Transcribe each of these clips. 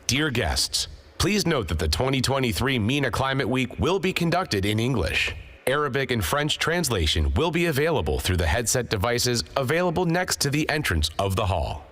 Dear guests, please note that the 2023 MENA Climate Week will be conducted in English. Arabic and French translation will be available through the headset devices available next to the entrance of the hall.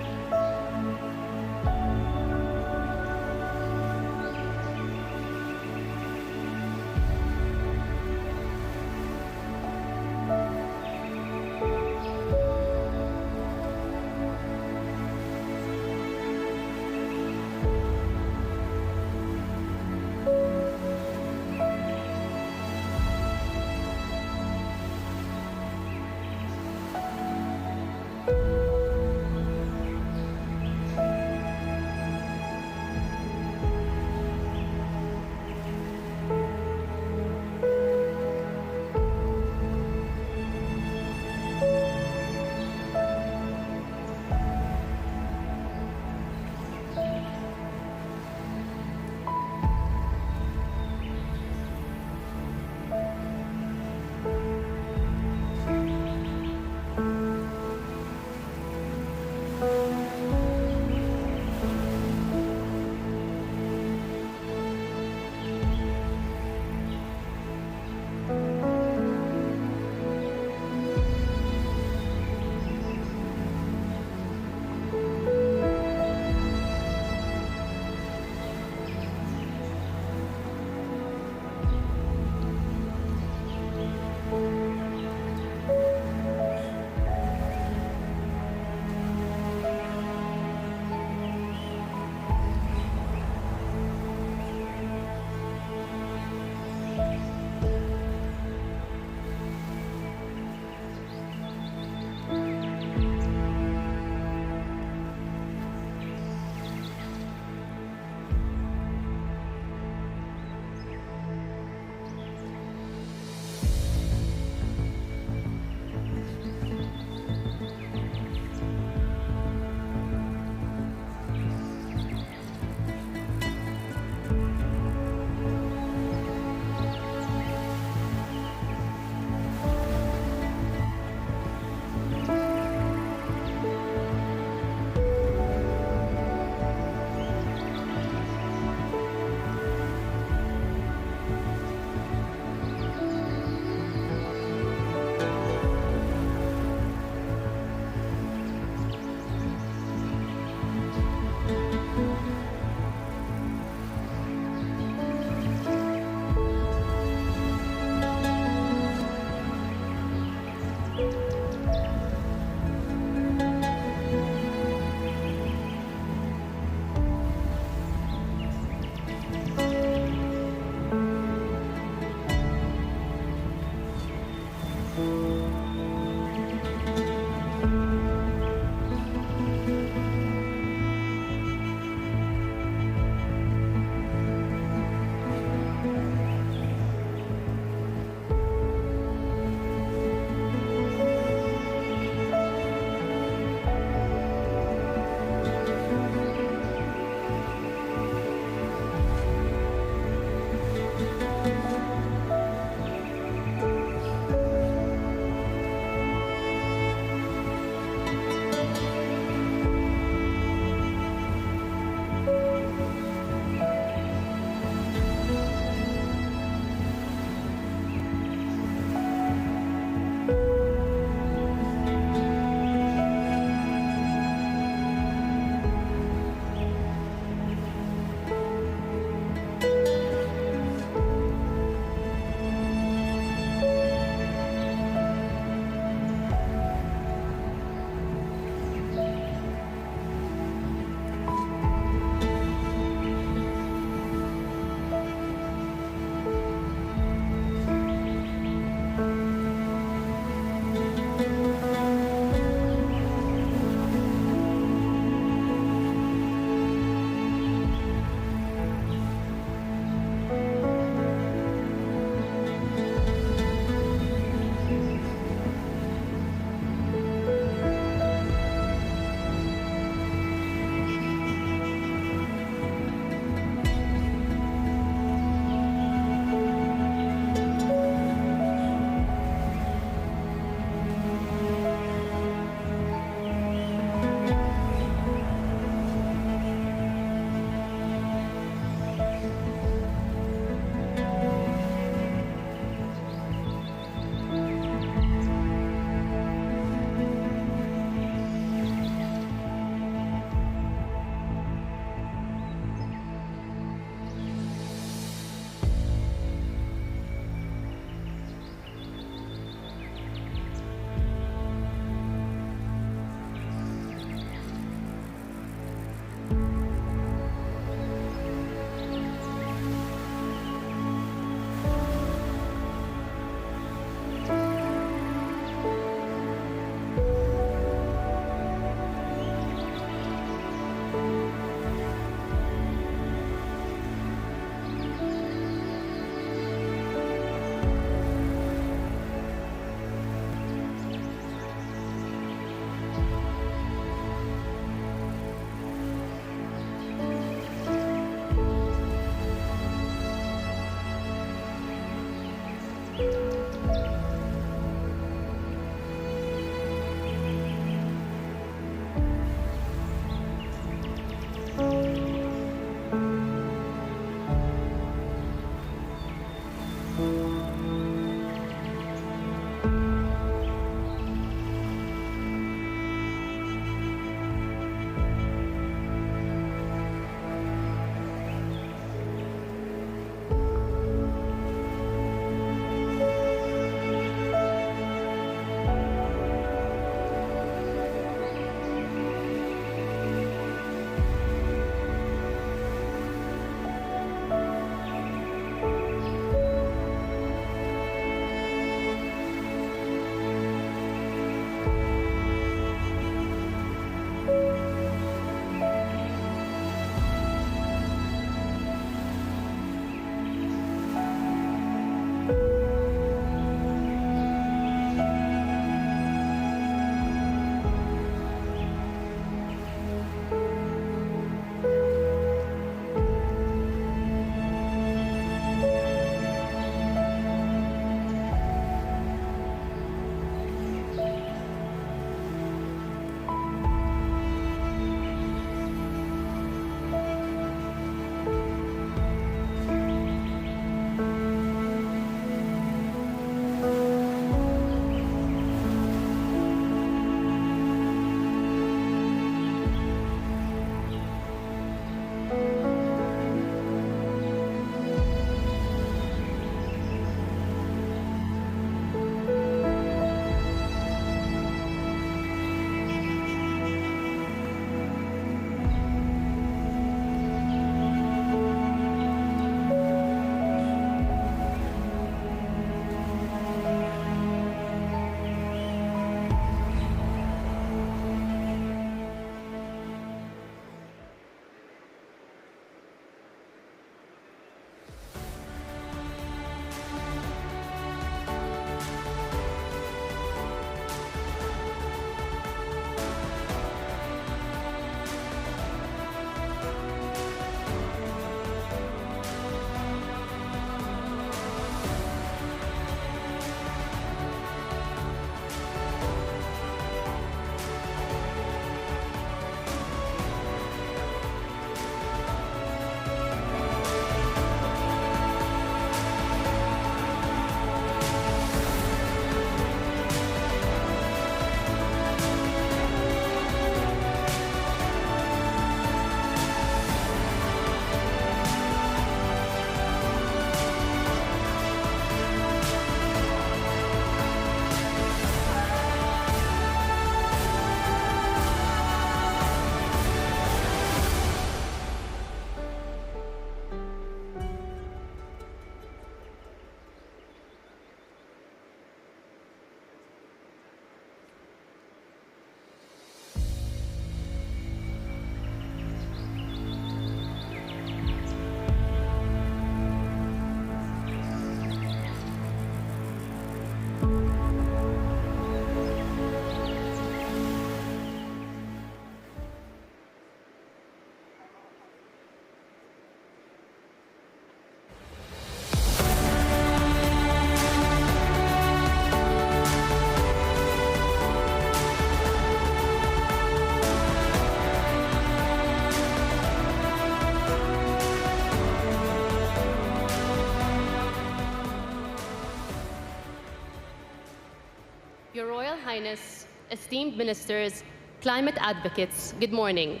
Highness, esteemed ministers, climate advocates, good morning.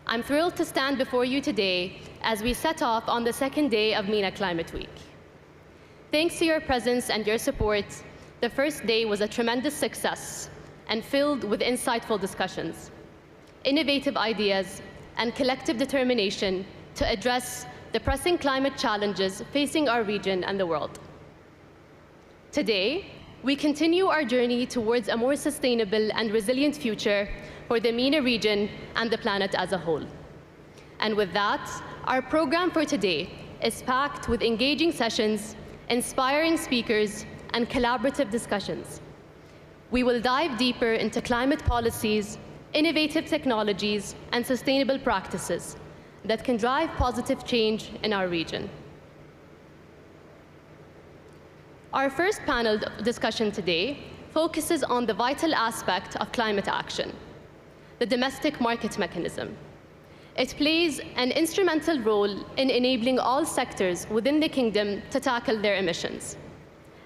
I'm thrilled to stand before you today as we set off on the second day of MENA Climate Week. Thanks to your presence and your support, the first day was a tremendous success and filled with insightful discussions, innovative ideas, and collective determination to address the pressing climate challenges facing our region and the world. Today, we continue our journey towards a more sustainable and resilient future for the MENA region and the planet as a whole. And with that, our program for today is packed with engaging sessions, inspiring speakers, and collaborative discussions. We will dive deeper into climate policies, innovative technologies, and sustainable practices that can drive positive change in our region. Our first panel discussion today focuses on the vital aspect of climate action, the domestic market mechanism. It plays an instrumental role in enabling all sectors within the kingdom to tackle their emissions.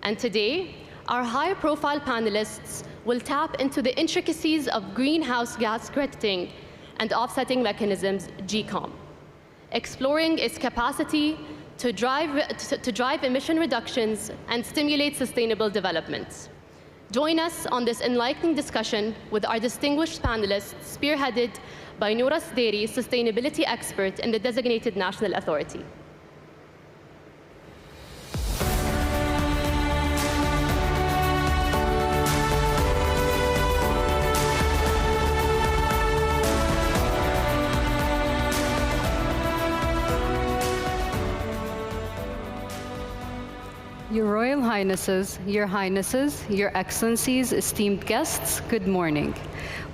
And today, our high-profile panelists will tap into the intricacies of greenhouse gas crediting and offsetting mechanisms, GCOM, exploring its capacity to drive emission reductions and stimulate sustainable development. Join us on this enlightening discussion with our distinguished panelists, spearheaded by Noura Sderi, sustainability expert in the designated national authority. Your Royal Highnesses, Your Excellencies, esteemed guests, good morning.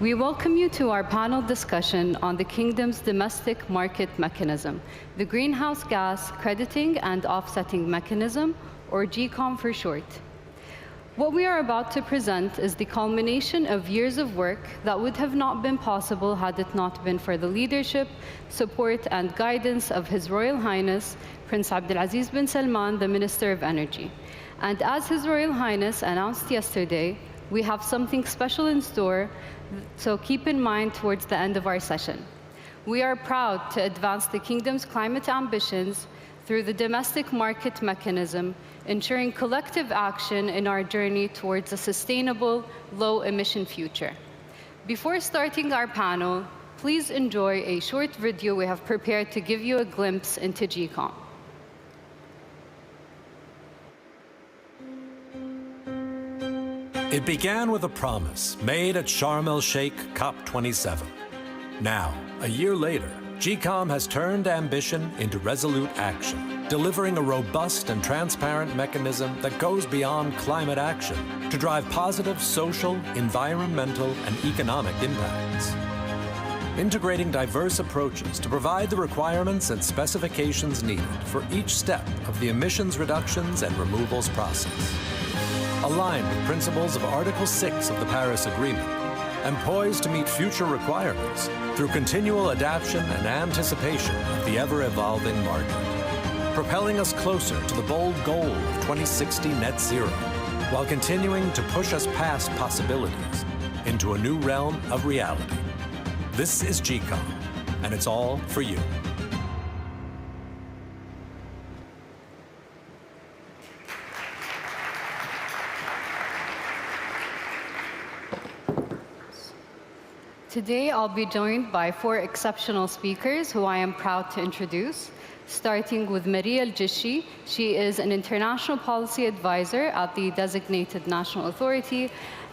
We welcome you to our panel discussion on the Kingdom's domestic market mechanism, the Greenhouse Gas Crediting and Offsetting Mechanism, or GCOM for short. What we are about to present is the culmination of years of work that would have not been possible had it not been for the leadership, support, and guidance of His Royal Highness, Prince Abdulaziz bin Salman, the Minister of Energy. And as His Royal Highness announced yesterday, we have something special in store, so keep in mind towards the end of our session. We are proud to advance the Kingdom's climate ambitions through the domestic market mechanism, ensuring collective action in our journey towards a sustainable, low-emission future. Before starting our panel, please enjoy a short video we have prepared to give you a glimpse into GCOM. It began with a promise made at Sharm el-Sheikh COP27. Now, a year later, GCOM has turned ambition into resolute action, delivering a robust and transparent mechanism that goes beyond climate action to drive positive social, environmental, and economic impacts. Integrating diverse approaches to provide the requirements and specifications needed for each step of the emissions reductions and removals process. Aligned with principles of Article 6 of the Paris Agreement, and poised to meet future requirements through continual adaptation and anticipation of the ever-evolving market, propelling us closer to the bold goal of 2060 net zero, while continuing to push us past possibilities into a new realm of reality. This is GCOM, and it's all for you. Today, I'll be joined by 4 exceptional speakers who I am proud to introduce, starting with Maria El-Jishi. She is an international policy advisor at the Designated National Authority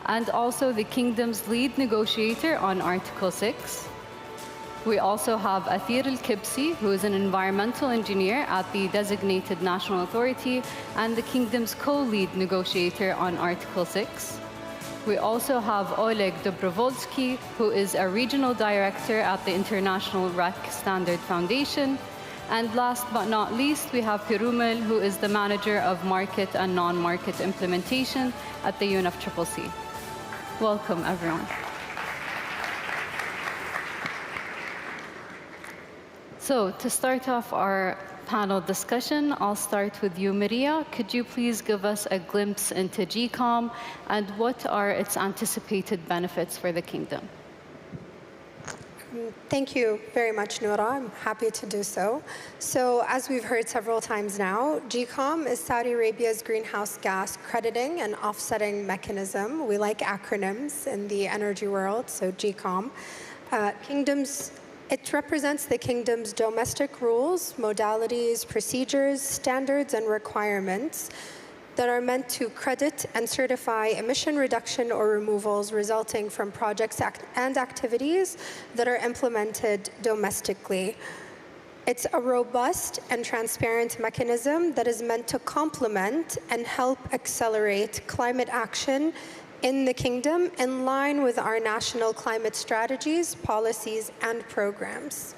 and also the Kingdom's lead negotiator on Article 6. We also have Athir El-Kibsi, who is an environmental engineer at the Designated National Authority and the Kingdom's co-lead negotiator on Article 6. We also have Oleg Dobrovolsky, who is a regional director at the International REC Standard Foundation. And last but not least, we have Pirumel, who is the manager of market and non-market implementation at the UNFCCC. Welcome, everyone. So to start off our panel discussion. I'll start with you, Maria. Could you please give us a glimpse into GCOM and what are its anticipated benefits for the kingdom? Thank you very much, Noura. I'm happy to do so. So, as we've heard several times now, GCOM is Saudi Arabia's greenhouse gas crediting and offsetting mechanism. We like acronyms in the energy world, so GCOM. It represents the kingdom's domestic rules, modalities, procedures, standards, and requirements that are meant to credit and certify emission reduction or removals resulting from projects and activities that are implemented domestically. It's a robust and transparent mechanism that is meant to complement and help accelerate climate action in the kingdom in line with our national climate strategies, policies, and programs.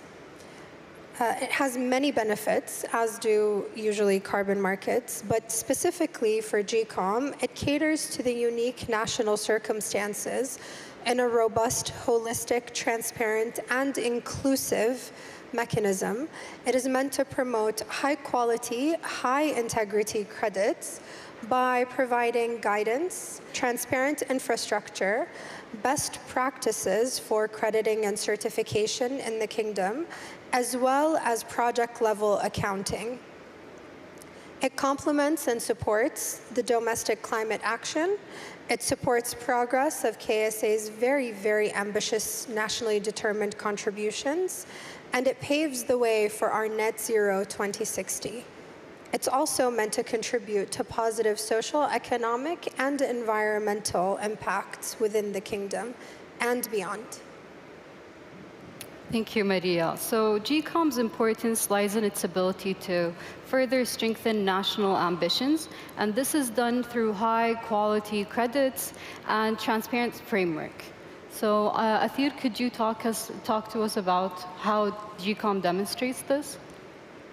It has many benefits, as do usually carbon markets, but specifically for GCOM, it caters to the unique national circumstances in a robust, holistic, transparent, and inclusive mechanism. It is meant to promote high-quality, high-integrity credits by providing guidance, transparent infrastructure, best practices for crediting and certification in the kingdom, as well as project-level accounting. It complements and supports the domestic climate action. It supports progress of KSA's very, very ambitious nationally determined contributions, and it paves the way for our net zero 2060. It's also meant to contribute to positive social, economic, and environmental impacts within the kingdom and beyond. Thank you, Maria. So GCOM's importance lies in its ability to further strengthen national ambitions, and this is done through high-quality credits and transparent framework. So, Athir, could you talk to us about how GCOM demonstrates this?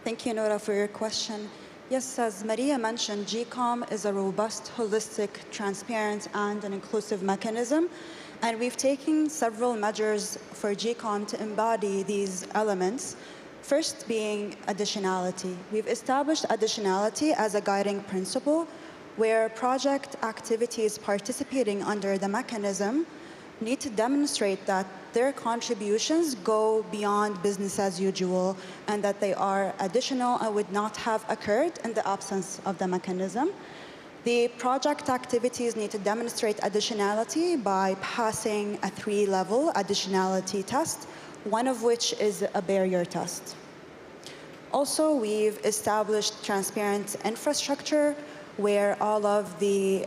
Thank you, Noura, for your question. Yes, as Maria mentioned, GCOM is a robust, holistic, transparent, and an inclusive mechanism. And we've taken several measures for GCOM to embody these elements. First being additionality. We've established additionality as a guiding principle where project activities participating under the mechanism need to demonstrate that their contributions go beyond business as usual and that they are additional and would not have occurred in the absence of the mechanism. The project activities need to demonstrate additionality by passing a 3-level additionality test, one of which is a barrier test. Also, we've established transparent infrastructure where all of the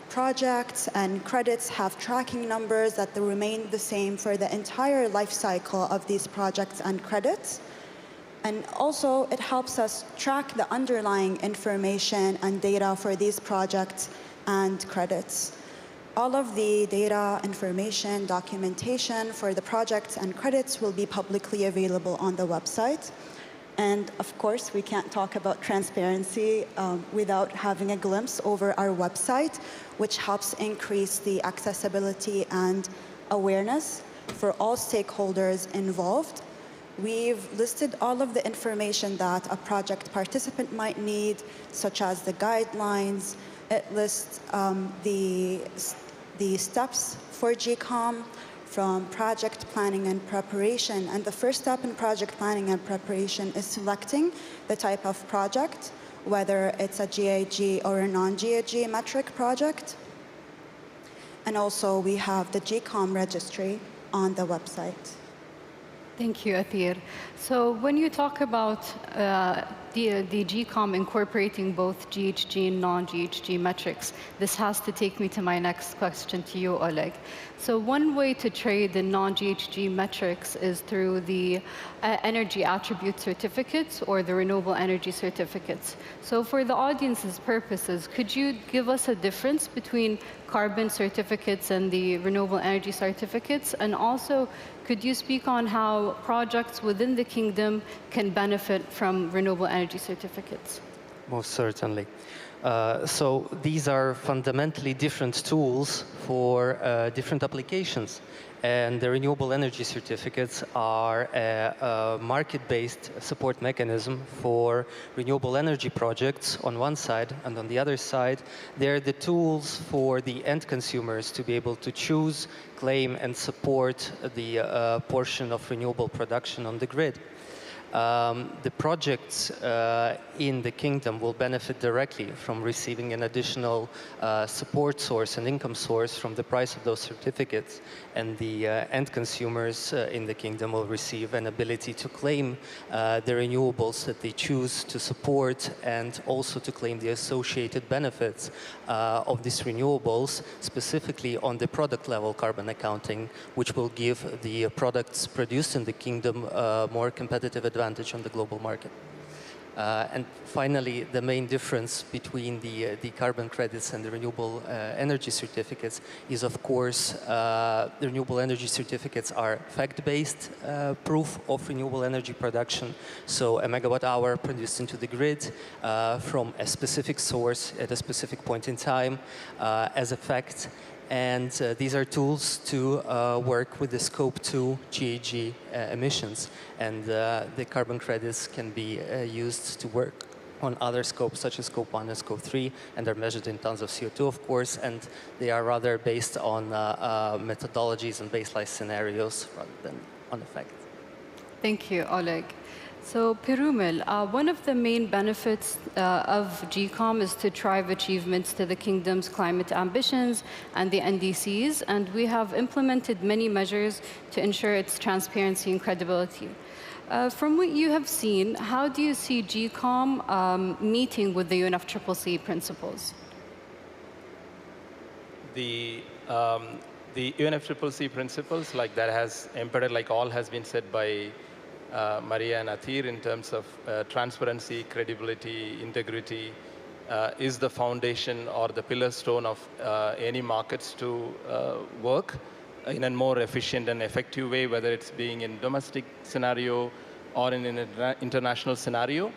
projects and credits have tracking numbers that remain the same for the entire life cycle of these projects and credits. And also, it helps us track the underlying information and data for these projects and credits. All of the data, information, documentation for the projects and credits will be publicly available on the website. And of course, we can't talk about transparency without having a glimpse over our website, which helps increase the accessibility and awareness for all stakeholders involved. We've listed all of the information that a project participant might need, such as the guidelines. It lists the steps for GCOM from project planning and preparation. And the first step in project planning and preparation is selecting the type of project, whether it's a GHG or a non-GHG metric project. And also we have the GCOM registry on the website. Thank you, Athir. So when you talk about the GCOM incorporating both GHG and non-GHG metrics, this has to take me to my next question to you, Oleg. So one way to trade the non-GHG metrics is through the energy attribute certificates or the renewable energy certificates. So for the audience's purposes, could you give us a difference between carbon certificates and the renewable energy certificates? And also, could you speak on how projects within the kingdom can benefit from renewable energy certificates? Most certainly. So these are fundamentally different tools for different applications. And the renewable energy certificates are a market-based support mechanism for renewable energy projects on one side, and on the other side, they're the tools for the end consumers to be able to choose, claim, and support the portion of renewable production on the grid. The projects in the kingdom will benefit directly from receiving an additional support source and income source from the price of those certificates, and the end consumers in the kingdom will receive an ability to claim the renewables that they choose to support, and also to claim the associated benefits of these renewables, specifically on the product level carbon accounting, which will give the products produced in the kingdom more competitive advantage on the global market. And finally, the main difference between the carbon credits and the renewable energy certificates is, of course, the renewable energy certificates are fact-based proof of renewable energy production. So a megawatt hour produced into the grid from a specific source at a specific point in time as a fact. And these are tools to work with the Scope 2 GHG emissions. And the carbon credits can be used to work on other scopes, such as Scope 1 and Scope 3, and they're measured in tons of CO2, of course, and they are rather based on methodologies and baseline scenarios rather than on effect. Thank you, Oleg. So, Pirumil, one of the main benefits of GCOM is to drive achievements to the kingdom's climate ambitions and the NDCs, and we have implemented many measures to ensure its transparency and credibility. From what you have seen, how do you see GCOM meeting with the UNFCCC principles? The UNFCCC principles, like that has embedded, like all has been said by Maria and Athir, in terms of transparency, credibility, integrity, is the foundation or the pillar stone of any markets to work in a more efficient and effective way, whether it's being in domestic scenario or in an international scenario.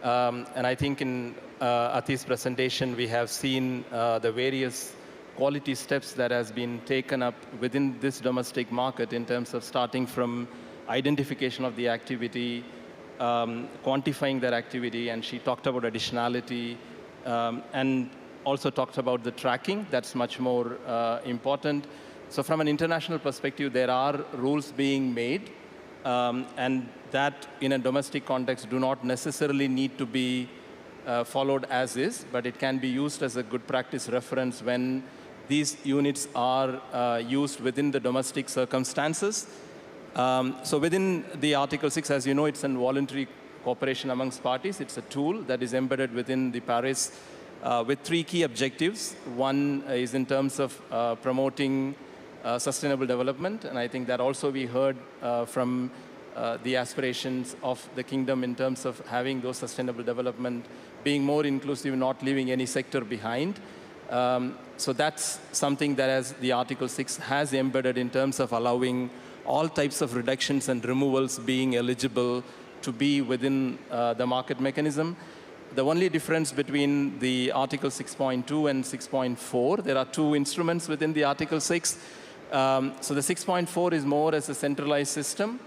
And I think in Athir's presentation, we have seen the various quality steps that has been taken up within this domestic market in terms of starting from identification of the activity, quantifying that activity, and she talked about additionality, and also talked about the tracking. That's much more important. So from an international perspective, there are rules being made, and that in a domestic context do not necessarily need to be followed as is, but it can be used as a good practice reference when these units are used within the domestic circumstances. So within the Article 6, as you know, it's a voluntary cooperation amongst parties. It's a tool that is embedded within the Paris with three key objectives. One is in terms of promoting sustainable development, and I think that also we heard from the aspirations of the kingdom in terms of having those sustainable development, being more inclusive, not leaving any sector behind. So that's something that as the Article 6 has embedded in terms of allowing all types of reductions and removals being eligible to be within the market mechanism. The only difference between the Article 6.2 and 6.4, there are two instruments within the Article 6. So the 6.4 is more as a centralized system.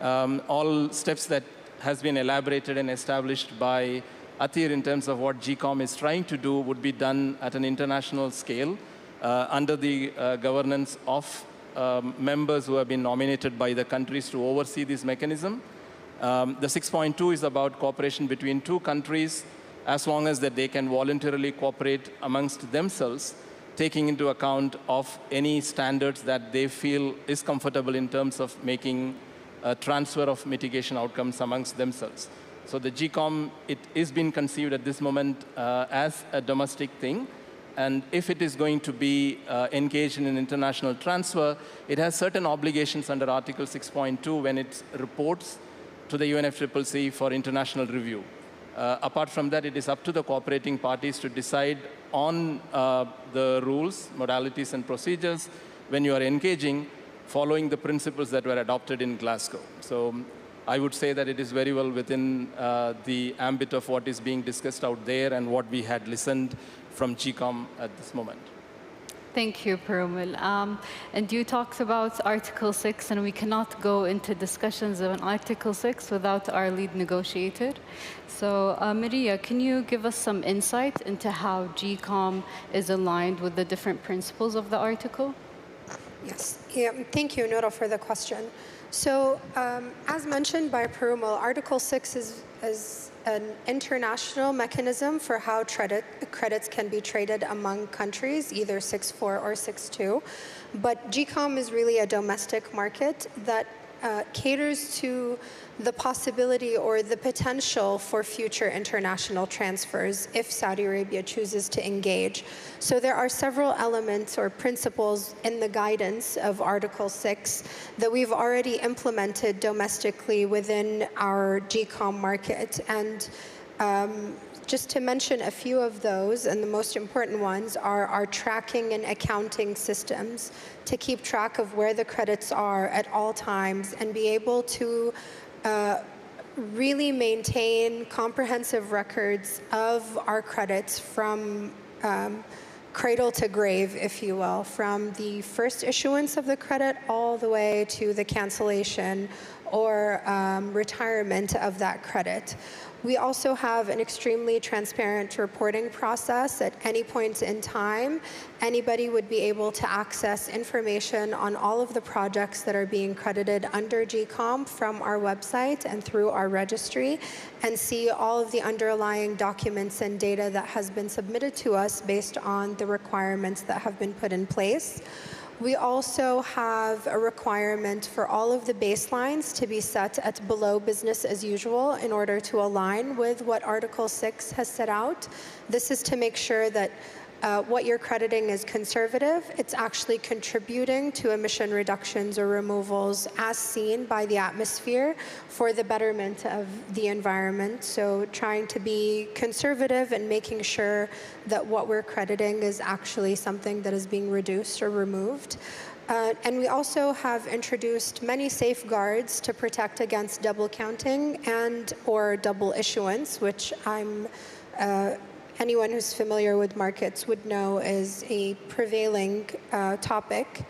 All steps that has been elaborated and established by Athir in terms of what GCOM is trying to do would be done at an international scale under the governance of members who have been nominated by the countries to oversee this mechanism. The 6.2 is about cooperation between two countries, as long as that they can voluntarily cooperate amongst themselves, taking into account of any standards that they feel is comfortable in terms of making a transfer of mitigation outcomes amongst themselves. So the GCOM, it is being conceived at this moment as a domestic thing. And if it is going to be engaged in an international transfer, it has certain obligations under Article 6.2 when it reports to the UNFCCC for international review. Apart from that, it is up to the cooperating parties to decide on the rules, modalities, and procedures when you are engaging, following the principles that were adopted in Glasgow. So I would say that it is very well within the ambit of what is being discussed out there and what we had listened from GCOM at this moment. Thank you, Perumal. And you talked about Article 6, and we cannot go into discussions of Article 6 without our lead negotiator. So, Maria, can you give us some insight into how GCOM is aligned with the different principles of the article? Yes, yeah, thank you, Nora, for the question. So, as mentioned by Perumal, Article 6 is an international mechanism for how credits can be traded among countries, either 6.4 or 6.2. But GCOM is really a domestic market that caters to the possibility or the potential for future international transfers if Saudi Arabia chooses to engage. So there are several elements or principles in the guidance of Article 6 that we've already implemented domestically within our GCOM market. And just to mention a few of those, and the most important ones are our tracking and accounting systems to keep track of where the credits are at all times and be able to really maintain comprehensive records of our credits from cradle to grave, if you will, from the first issuance of the credit all the way to the cancellation or retirement of that credit. We also have an extremely transparent reporting process. At any point in time, anybody would be able to access information on all of the projects that are being credited under GCOM from our website and through our registry, and see all of the underlying documents and data that has been submitted to us based on the requirements that have been put in place. We also have a requirement for all of the baselines to be set at below business as usual in order to align with what Article 6 has set out. This is to make sure that what you're crediting is conservative. It's actually contributing to emission reductions or removals as seen by the atmosphere for the betterment of the environment. So trying to be conservative and making sure that what we're crediting is actually something that is being reduced or removed. And we also have introduced many safeguards to protect against double counting and or double issuance, which anyone who's familiar with markets would know is a prevailing topic.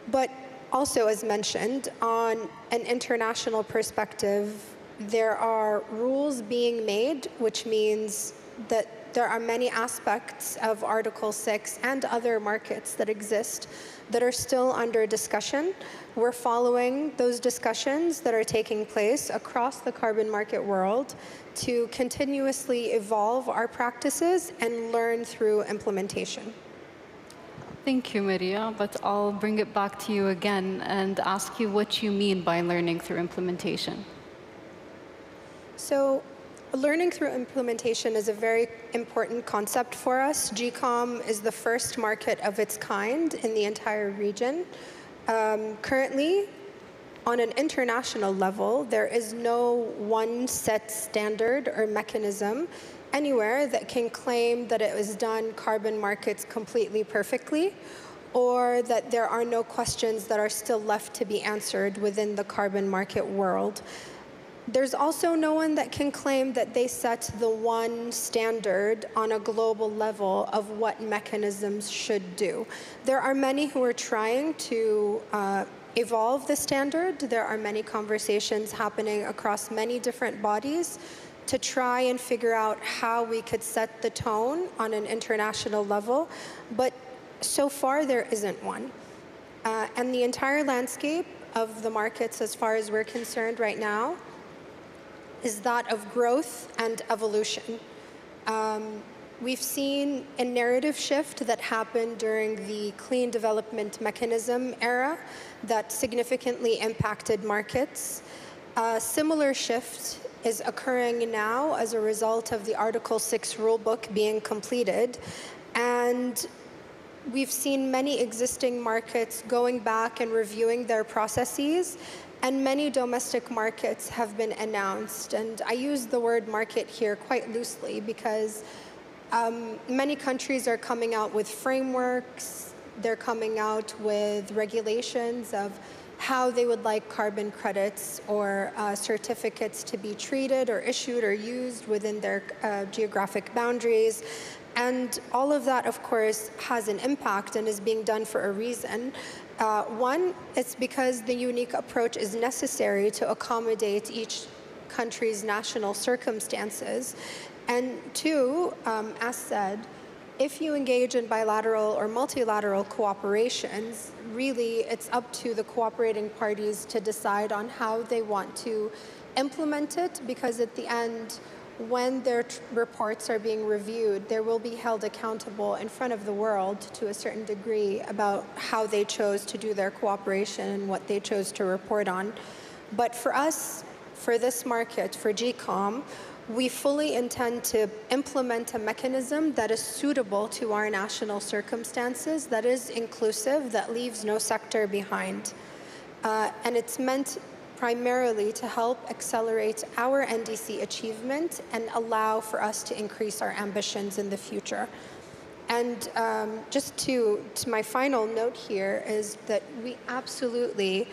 But also, as mentioned, on an international perspective, there are rules being made, which means that there are many aspects of Article 6 and other markets that exist that are still under discussion. We're following those discussions that are taking place across the carbon market world to continuously evolve our practices and learn through implementation. Thank you, Maria, but I'll bring it back to you again and ask you what you mean by learning through implementation. So, learning through implementation is a very important concept for us. GCOM is the first market of its kind in the entire region. Currently, on an international level, there is no one set standard or mechanism anywhere that can claim that it was done carbon markets completely perfectly, or that there are no questions that are still left to be answered within the carbon market world. There's also no one that can claim that they set the one standard on a global level of what mechanisms should do. There are many who are trying to evolve the standard. There are many conversations happening across many different bodies to try and figure out how we could set the tone on an international level, but so far there isn't one. And the entire landscape of the markets, as far as we're concerned right now, is that of growth and evolution. We've seen a narrative shift that happened during the clean development mechanism era that significantly impacted markets. A similar shift is occurring now as a result of the Article 6 rulebook being completed. And we've seen many existing markets going back and reviewing their processes, and many domestic markets have been announced. And I use the word market here quite loosely because many countries are coming out with frameworks. They're coming out with regulations of how they would like carbon credits or certificates to be treated or issued or used within their geographic boundaries. And all of that, of course, has an impact and is being done for a reason. One, it's because the unique approach is necessary to accommodate each country's national circumstances. And two, as said, if you engage in bilateral or multilateral cooperations, really it's up to the cooperating parties to decide on how they want to implement it, because at the end, when their reports are being reviewed, they will be held accountable in front of the world to a certain degree about how they chose to do their cooperation and what they chose to report on. But for us, for this market, for GCOM, we fully intend to implement a mechanism that is suitable to our national circumstances, that is inclusive, that leaves no sector behind. And it's meant primarily to help accelerate our NDC achievement and allow for us to increase our ambitions in the future. And just to my final note here is that we absolutely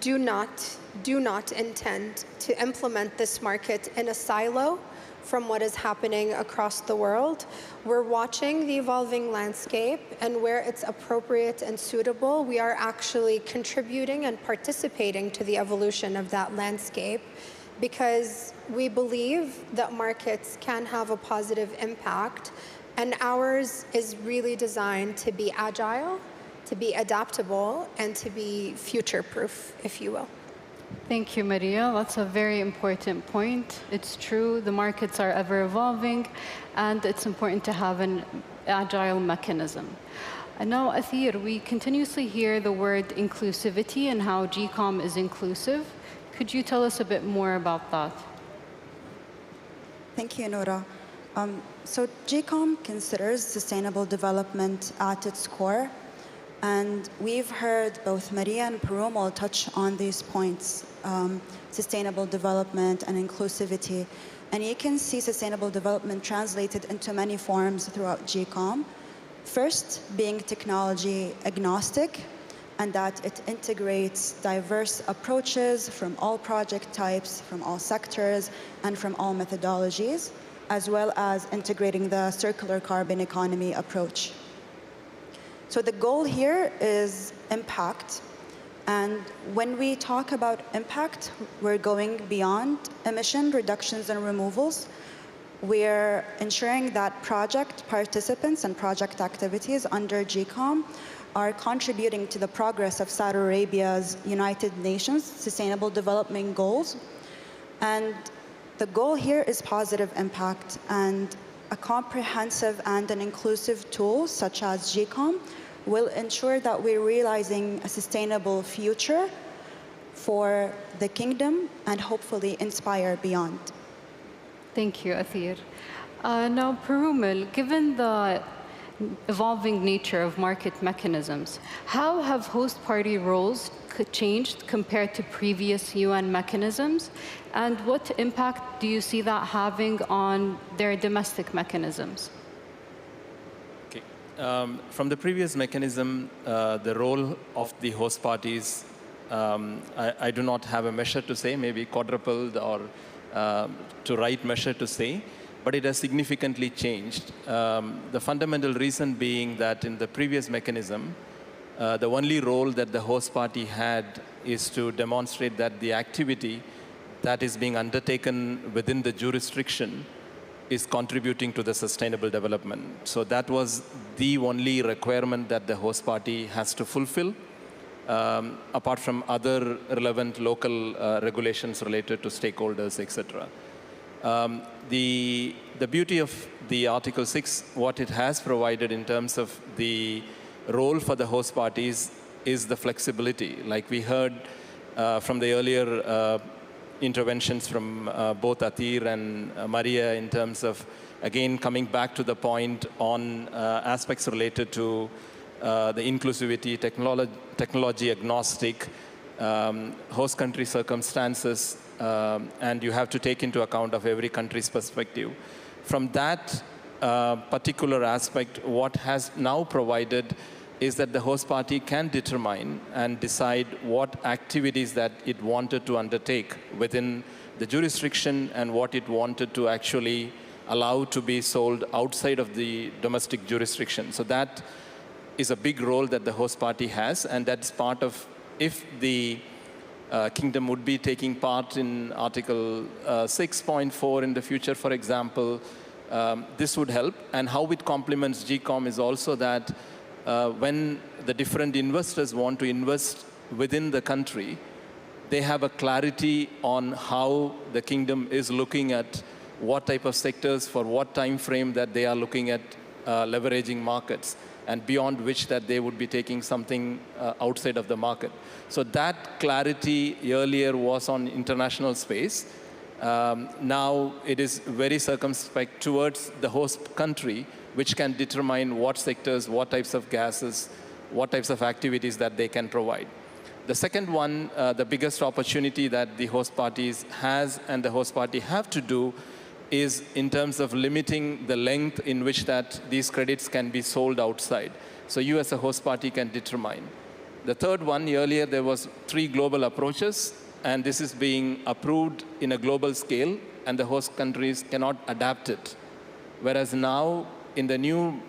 do not intend to implement this market in a silo from what is happening across the world. We're watching the evolving landscape, and where it's appropriate and suitable, we are actually contributing and participating to the evolution of that landscape, because we believe that markets can have a positive impact, and ours is really designed to be agile, to be adaptable, and to be future-proof, if you will. Thank you, Maria. That's a very important point. It's true, the markets are ever evolving, and it's important to have an agile mechanism. And now, Athir, we continuously hear the word inclusivity and how GCOM is inclusive. Could you tell us a bit more about that? Thank you, Noura. So GCOM considers sustainable development at its core. And we've heard both Maria and Perumal touch on these points, sustainable development and inclusivity. And you can see sustainable development translated into many forms throughout GCOM. First, being technology agnostic, and that it integrates diverse approaches from all project types, from all sectors, and from all methodologies, as well as integrating the circular carbon economy approach. So the goal here is impact. And when we talk about impact, we're going beyond emission reductions and removals. We're ensuring that project participants and project activities under GCOM are contributing to the progress of Saudi Arabia's United Nations Sustainable Development Goals. And the goal here is positive impact, and a comprehensive and an inclusive tool such as GCOM will ensure that we're realizing a sustainable future for the kingdom and hopefully inspire beyond. Thank you, Athir. Now, Perumal, given the evolving nature of market mechanisms, how have host party roles changed compared to previous UN mechanisms? And what impact do you see that having on their domestic mechanisms? Okay. From the previous mechanism, the role of the host parties, I do not have a measure to say, maybe quadrupled or to right measure to say, but it has significantly changed. The fundamental reason being that in the previous mechanism, the only role that the host party had is to demonstrate that the activity that is being undertaken within the jurisdiction is contributing to the sustainable development. So that was the only requirement that the host party has to fulfill, apart from other relevant local regulations related to stakeholders, etc. The beauty of the Article 6, what it has provided in terms of the role for the host parties is the flexibility. Like we heard from the earlier interventions from both Athir and Maria in terms of, again, coming back to the point on aspects related to the inclusivity, technology agnostic, host country circumstances, and you have to take into account of every country's perspective. From that particular aspect, what has now provided is that the host party can determine and decide what activities that it wanted to undertake within the jurisdiction and what it wanted to actually allow to be sold outside of the domestic jurisdiction. So that is a big role that the host party has, and that's part of, if the kingdom would be taking part in Article 6.4 in the future, for example, this would help. And how it complements GCOM is also that when the different investors want to invest within the country, they have a clarity on how the kingdom is looking at what type of sectors for what time frame that they are looking at leveraging markets, and beyond which that they would be taking something outside of the market. So that clarity earlier was on international space. Now it is very circumspect towards the host country, which can determine what sectors, what types of gases, what types of activities that they can provide. The second one, the biggest opportunity that the host parties has and the host party have to do is in terms of limiting the length in which that these credits can be sold outside. So you as a host party can determine. The third one, earlier there was 3 global approaches, and this is being approved in a global scale, and the host countries cannot adapt it. Whereas now, in the new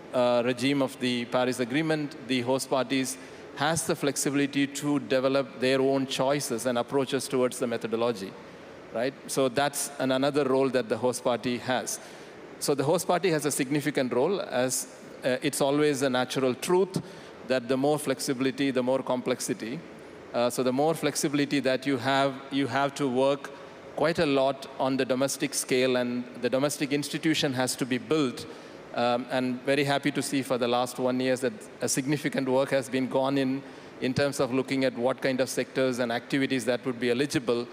regime of the Paris Agreement, the host parties has the flexibility to develop their own choices and approaches towards the methodology, right? So that's another role that the host party has. So the host party has a significant role, as it's always a natural truth that the more flexibility, the more complexity. So the more flexibility that you have to work quite a lot on the domestic scale, and the domestic institution has to be built. And very happy to see for the last 1 year that a significant work has been gone in terms of looking at what kind of sectors and activities that would be eligible,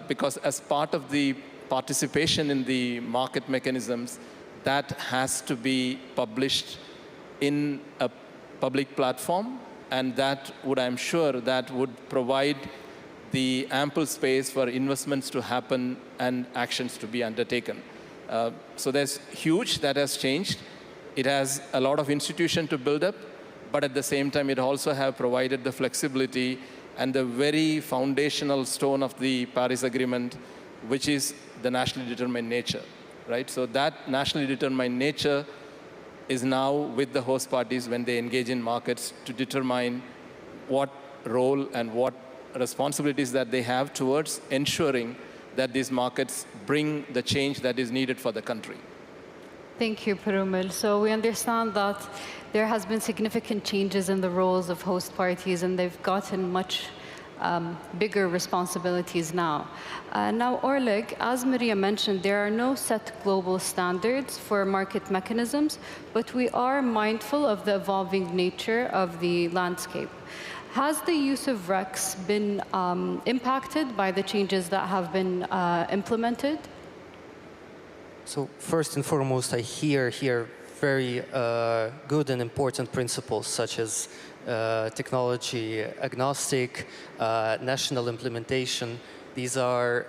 because as part of the participation in the market mechanisms, that has to be published in a public platform, and that would, I'm sure, that would provide the ample space for investments to happen and actions to be undertaken. So there's huge that has changed. It has a lot of institution to build up, but at the same time, it also have provided the flexibility and the very foundational stone of the Paris Agreement, which is the nationally determined nature, right? So that nationally determined nature is now with the host parties when they engage in markets to determine what role and what responsibilities that they have towards ensuring that these markets bring the change that is needed for the country. Thank you, Parumil. So we understand that there has been significant changes in the roles of host parties, and they've gotten much bigger responsibilities now. Now, Orlik, as Maria mentioned, there are no set global standards for market mechanisms, but we are mindful of the evolving nature of the landscape. Has the use of RECs been impacted by the changes that have been implemented? So first and foremost, I hear here very good and important principles such as technology agnostic, national implementation. These are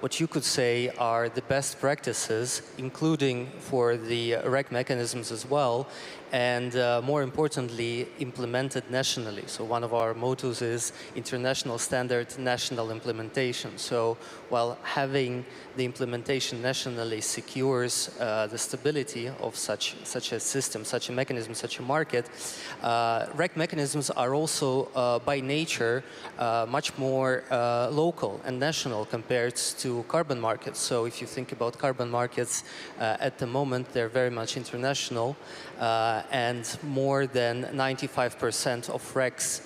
what you could say are the best practices, including for the REC mechanisms as well, and more importantly, implemented nationally. So one of our mottos is international standard, national implementation. So while having the implementation nationally secures the stability of such a system, such a mechanism, such a market, REC mechanisms are also by nature much more local and national compared to carbon markets. So if you think about carbon markets at the moment, they're very much international. And more than 95% of RECs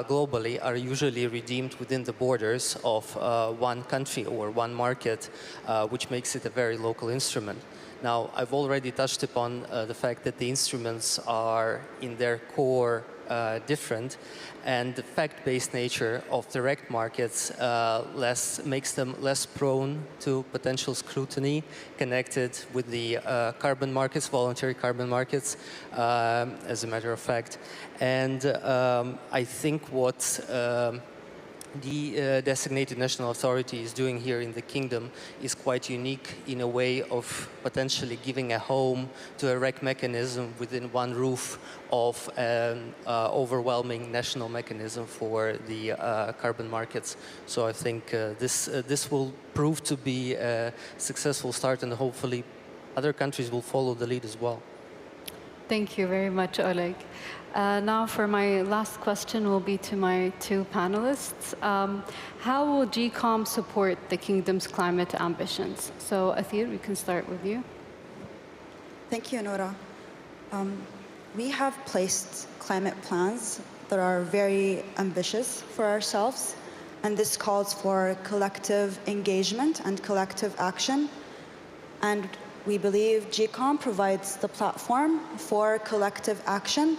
globally are usually redeemed within the borders of one country or one market, which makes it a very local instrument. Now, I've already touched upon the fact that the instruments are in their core different, and the fact-based nature of direct markets makes them less prone to potential scrutiny connected with the carbon markets, voluntary carbon markets, as a matter of fact. And I think what the designated national authority is doing here in the kingdom is quite unique in a way of potentially giving a home to a REC mechanism within one roof of an overwhelming national mechanism for the carbon markets. So I think this will prove to be a successful start, and hopefully other countries will follow the lead as well. Thank you very much, Oleg. Now for my last question will be to my two panelists. How will GCOM support the kingdom's climate ambitions? So Athir, we can start with you. Thank you, Nora. We have placed climate plans that are very ambitious for ourselves, and this calls for collective engagement and collective action. And we believe GCOM provides the platform for collective action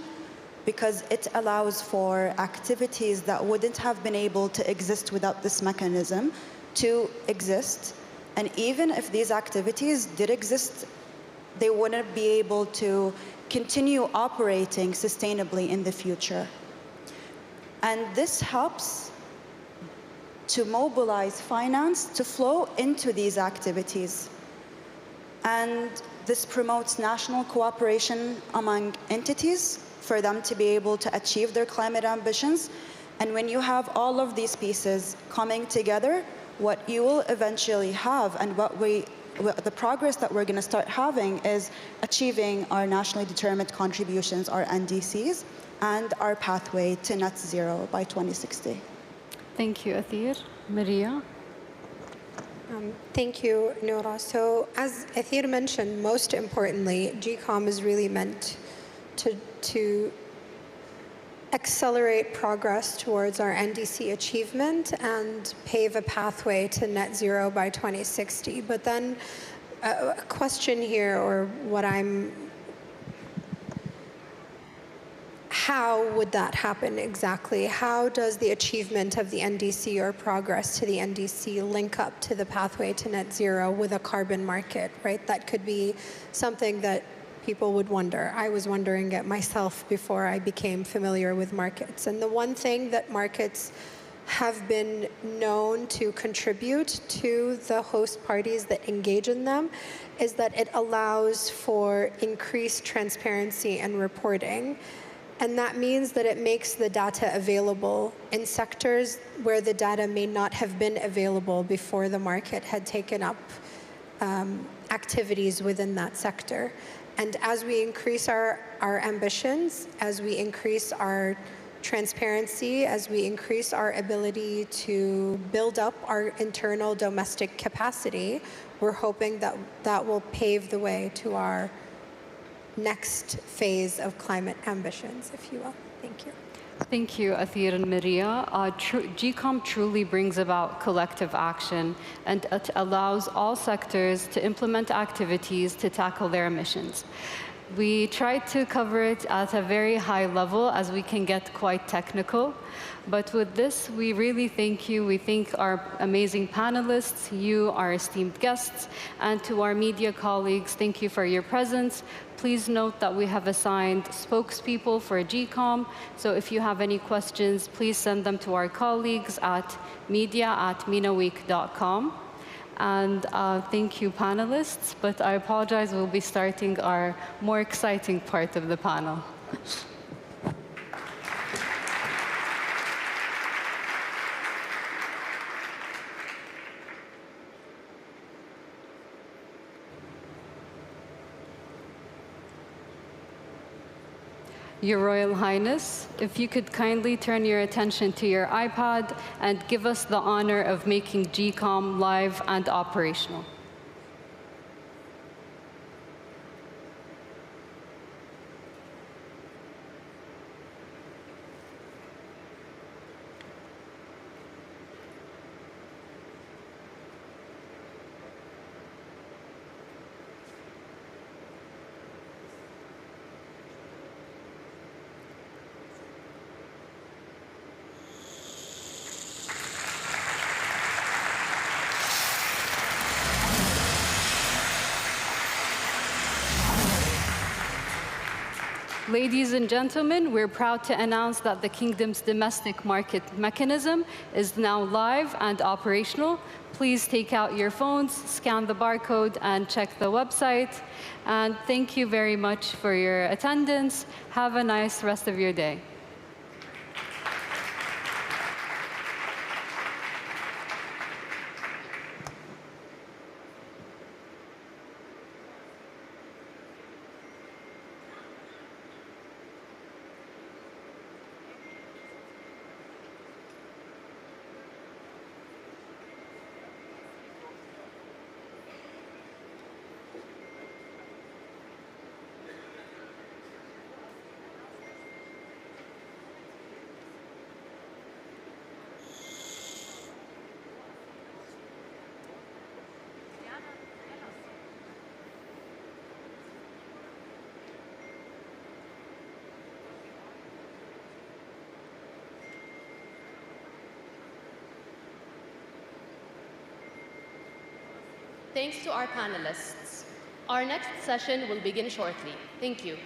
because it allows for activities that wouldn't have been able to exist without this mechanism to exist. And even if these activities did exist, they wouldn't be able to continue operating sustainably in the future. And this helps to mobilize finance to flow into these activities. And this promotes national cooperation among entities for them to be able to achieve their climate ambitions. And when you have all of these pieces coming together, what you will eventually have and the progress that we're going to start having is achieving our nationally determined contributions, our NDCs, and our pathway to net zero by 2060. Thank you, Athir. Maria? Thank you, Noura. So as Athir mentioned, most importantly, GCOM is really meant to accelerate progress towards our NDC achievement and pave a pathway to net zero by 2060. But then a question here, or what how would that happen exactly? How does the achievement of the NDC or progress to the NDC link up to the pathway to net zero with a carbon market, right? That could be something that people would wonder. I was wondering it myself before I became familiar with markets. And the one thing that markets have been known to contribute to the host parties that engage in them is that it allows for increased transparency and reporting. And that means that it makes the data available in sectors where the data may not have been available before the market had taken up activities within that sector. And as we increase our ambitions, as we increase our transparency, as we increase our ability to build up our internal domestic capacity, we're hoping that that will pave the way to our next phase of climate ambitions, if you will. Thank you. Thank you, Athir and Maria. GCOM truly brings about collective action, and it allows all sectors to implement activities to tackle their emissions. We try to cover it at a very high level, as we can get quite technical. But with this, we really thank you. We thank our amazing panelists, you, our esteemed guests, and to our media colleagues, thank you for your presence. Please note that we have assigned spokespeople for GCOM, so if you have any questions, please send them to our colleagues at media@menaweek.com. And thank you, panelists, but I apologize, we'll be starting our more exciting part of the panel. Your Royal Highness, if you could kindly turn your attention to your iPad and give us the honor of making GCOM live and operational. Ladies and gentlemen, we're proud to announce that the Kingdom's domestic market mechanism is now live and operational. Please take out your phones, scan the barcode, and check the website. And thank you very much for your attendance. Have a nice rest of your day. Thanks to our panelists. Our next session will begin shortly. Thank you.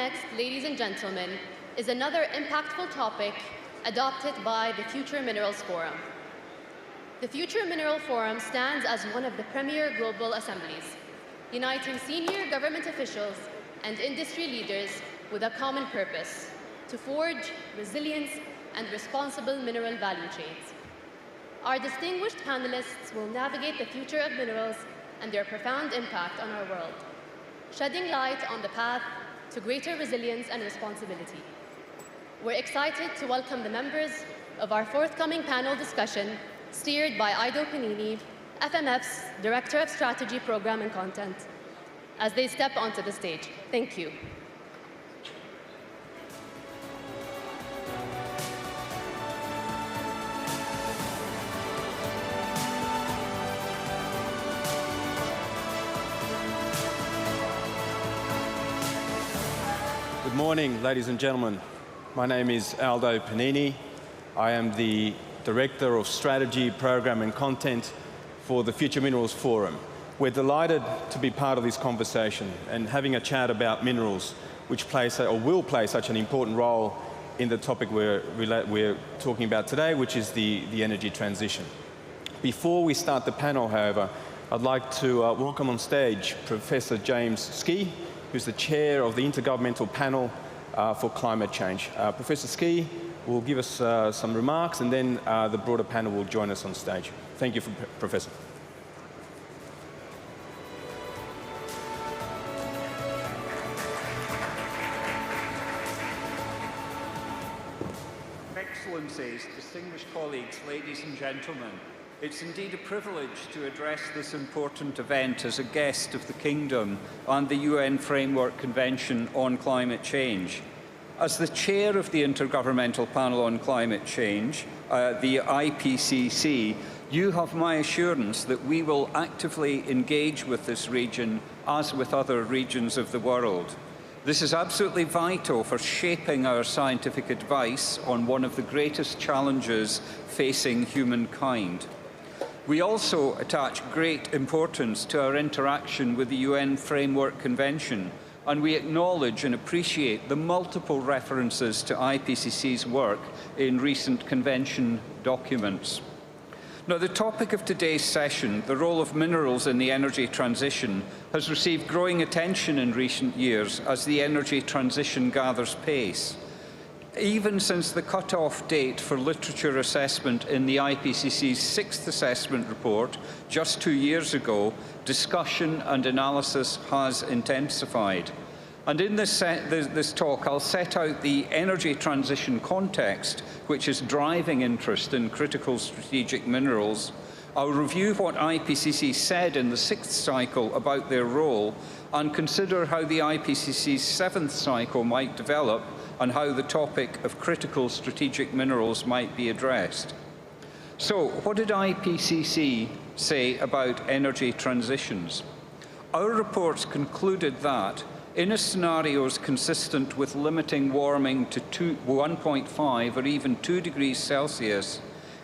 next, ladies and gentlemen, is another impactful topic adopted by the Future Minerals Forum. The Future Mineral Forum stands as one of the premier global assemblies, uniting senior government officials and industry leaders with a common purpose: to forge resilience and responsible mineral value chains. Our distinguished panelists will navigate the future of minerals and their profound impact on our world, shedding light on the path to greater resilience and responsibility. We're excited to welcome the members of our forthcoming panel discussion, steered by Ido Panini, FMF's Director of Strategy, Program and Content, as they step onto the stage. Thank you. Good morning, ladies and gentlemen. My name is Aldo Panini. I am the Director of Strategy, Program and Content for the Future Minerals Forum. We're delighted to be part of this conversation and having a chat about minerals, which will play such an important role in the topic we're talking about today, which is the energy transition. Before we start the panel, however, I'd like to welcome on stage Professor James Ski, who's the chair of the Intergovernmental Panel for Climate Change. Professor Ski will give us some remarks, and then the broader panel will join us on stage. Thank you, Professor. Excellencies, distinguished colleagues, ladies and gentlemen, it's indeed a privilege to address this important event as a guest of the Kingdom on the UN Framework Convention on Climate Change. As the chair of the Intergovernmental Panel on Climate Change, the IPCC, you have my assurance that we will actively engage with this region as with other regions of the world. This is absolutely vital for shaping our scientific advice on one of the greatest challenges facing humankind. We also attach great importance to our interaction with the UN Framework Convention, and we acknowledge and appreciate the multiple references to IPCC's work in recent convention documents. Now, the topic of today's session, the role of minerals in the energy transition, has received growing attention in recent years as the energy transition gathers pace. Even since the cut-off date for literature assessment in the IPCC's 6th assessment report just 2 years ago, discussion and analysis has intensified. And in this talk, I'll set out the energy transition context, which is driving interest in critical strategic minerals. I'll review what IPCC said in the 6th cycle about their role, and consider how the IPCC's 7th cycle might develop and how the topic of critical strategic minerals might be addressed. So, what did IPCC say about energy transitions? Our reports concluded that, in a scenarios consistent with limiting warming to 1.5 or even 2 degrees Celsius,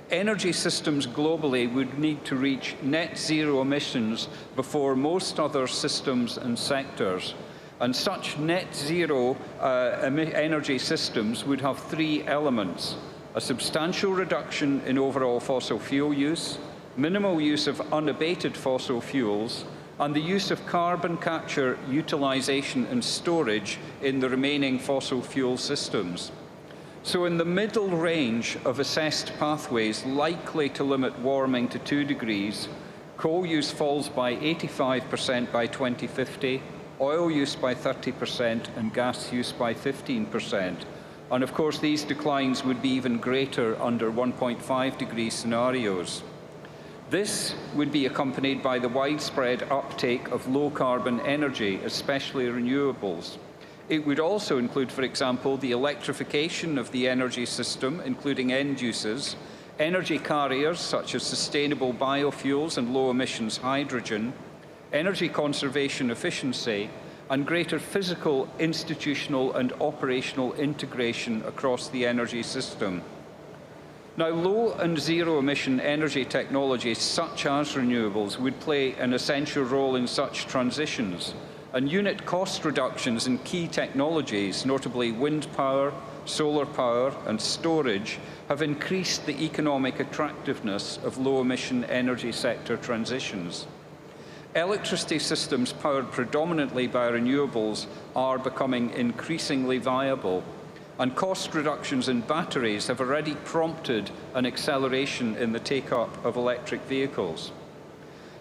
energy systems globally would need to reach net zero emissions before most other systems and sectors. And such net zero energy systems would have 3 elements: a substantial reduction in overall fossil fuel use, minimal use of unabated fossil fuels, and the use of carbon capture, utilization and storage in the remaining fossil fuel systems. So in the middle range of assessed pathways likely to limit warming to 2 degrees, coal use falls by 85% by 2050, oil use by 30%, and gas use by 15%. And of course, these declines would be even greater under 1.5 degree scenarios. This would be accompanied by the widespread uptake of low-carbon energy, especially renewables. It would also include, for example, the electrification of the energy system, including end uses, energy carriers such as sustainable biofuels and low-emissions hydrogen, energy conservation efficiency, and greater physical, institutional, and operational integration across the energy system. Now, low and zero-emission energy technologies such as renewables would play an essential role in such transitions, and unit cost reductions in key technologies, notably wind power, solar power, and storage, have increased the economic attractiveness of low-emission energy sector transitions. Electricity systems powered predominantly by renewables are becoming increasingly viable, and cost reductions in batteries have already prompted an acceleration in the take-up of electric vehicles.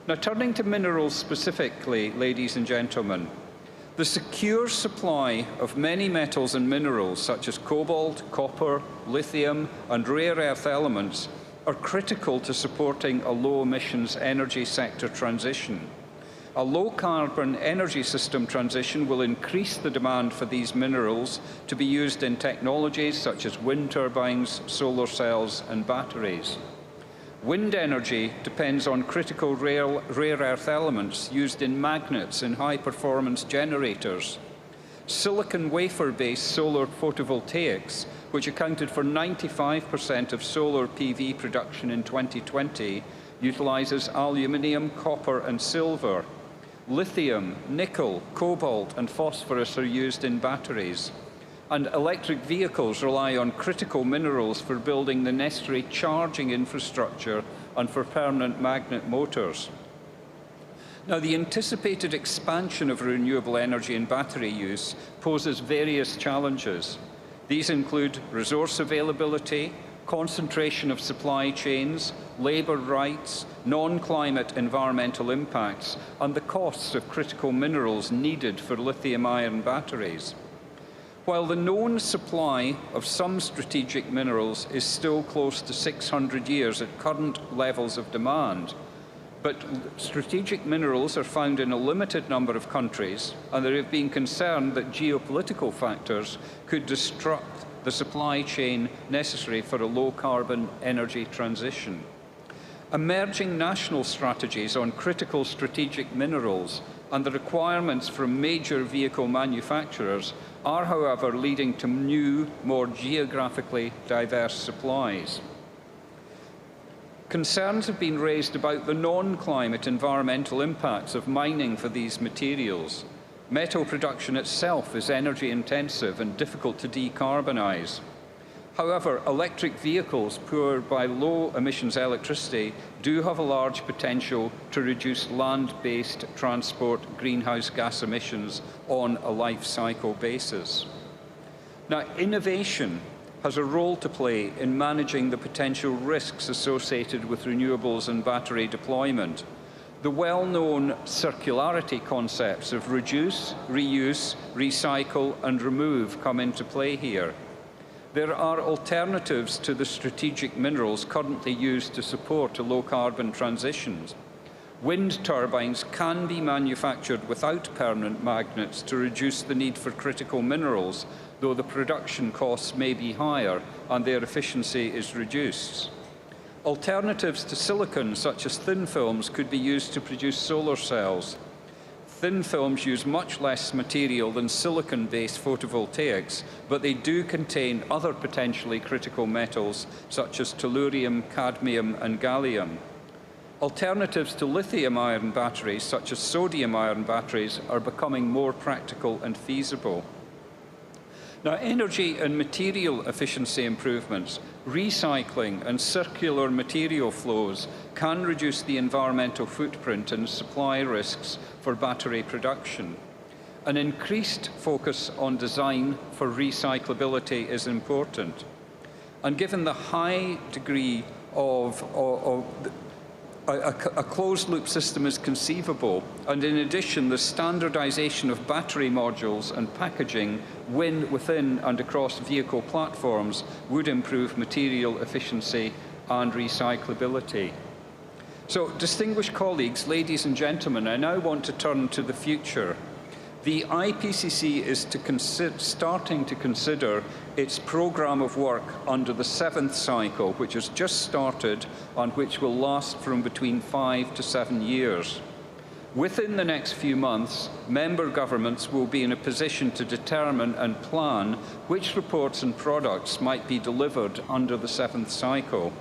Now, turning to minerals specifically, ladies and gentlemen, the secure supply of many metals and minerals such as cobalt, copper, lithium, and rare earth elements are critical to supporting a low-emissions energy sector transition. A low-carbon energy system transition will increase the demand for these minerals to be used in technologies such as wind turbines, solar cells, and batteries. Wind energy depends on critical rare earth elements used in magnets in high-performance generators. Silicon wafer-based solar photovoltaics, which accounted for 95% of solar PV production in 2020, utilizes aluminium, copper, and silver. Lithium, nickel, cobalt, and phosphorus are used in batteries. And electric vehicles rely on critical minerals for building the necessary charging infrastructure and for permanent magnet motors. Now, the anticipated expansion of renewable energy and battery use poses various challenges. These include resource availability, concentration of supply chains, labour rights, non-climate environmental impacts, and the costs of critical minerals needed for lithium-ion batteries. While the known supply of some strategic minerals is still close to 600 years at current levels of demand, but strategic minerals are found in a limited number of countries, and there have been concern that geopolitical factors could disrupt the supply chain necessary for a low-carbon energy transition. Emerging national strategies on critical strategic minerals and the requirements from major vehicle manufacturers are, however, leading to new, more geographically diverse supplies. Concerns have been raised about the non-climate environmental impacts of mining for these materials. Metal production itself is energy intensive and difficult to decarbonise. However, electric vehicles powered by low emissions electricity do have a large potential to reduce land-based transport greenhouse gas emissions on a life cycle basis. Now, innovation has a role to play in managing the potential risks associated with renewables and battery deployment. The well-known circularity concepts of reduce, reuse, recycle, and remove come into play here. There are alternatives to the strategic minerals currently used to support a low-carbon transition. Wind turbines can be manufactured without permanent magnets to reduce the need for critical minerals, though the production costs may be higher and their efficiency is reduced. Alternatives to silicon, such as thin films, could be used to produce solar cells. Thin films use much less material than silicon-based photovoltaics, but they do contain other potentially critical metals, such as tellurium, cadmium, and gallium. Alternatives to lithium-ion batteries, such as sodium-ion batteries, are becoming more practical and feasible. Now, energy and material efficiency improvements, recycling and circular material flows can reduce the environmental footprint and supply risks for battery production. An increased focus on design for recyclability is important. And given the high degree of a closed-loop system is conceivable, and in addition, the standardization of battery modules and packaging within and across vehicle platforms would improve material efficiency and recyclability. So, distinguished colleagues, ladies and gentlemen, I now want to turn to the future. The IPCC is starting to consider its programme of work under the 7th cycle, which has just started and which will last from between 5 to 7 years. Within the next few months, member governments will be in a position to determine and plan which reports and products might be delivered under the 7th cycle.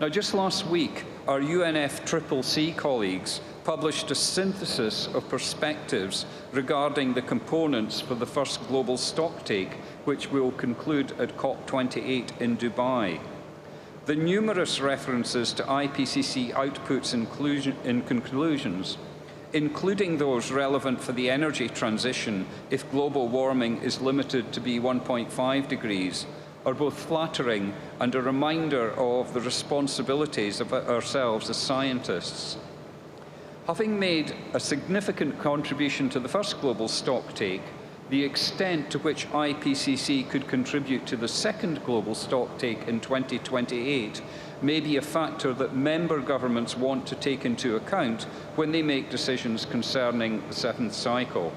Now, just last week, our UNFCCC colleagues published a synthesis of perspectives regarding the components for the first global stocktake, which will conclude at COP28 in Dubai. The numerous references to IPCC outputs in conclusions, including those relevant for the energy transition if global warming is limited to be 1.5 degrees, are both flattering and a reminder of the responsibilities of ourselves as scientists. Having made a significant contribution to the first global stocktake, the extent to which IPCC could contribute to the second global stocktake in 2028 may be a factor that member governments want to take into account when they make decisions concerning the seventh cycle.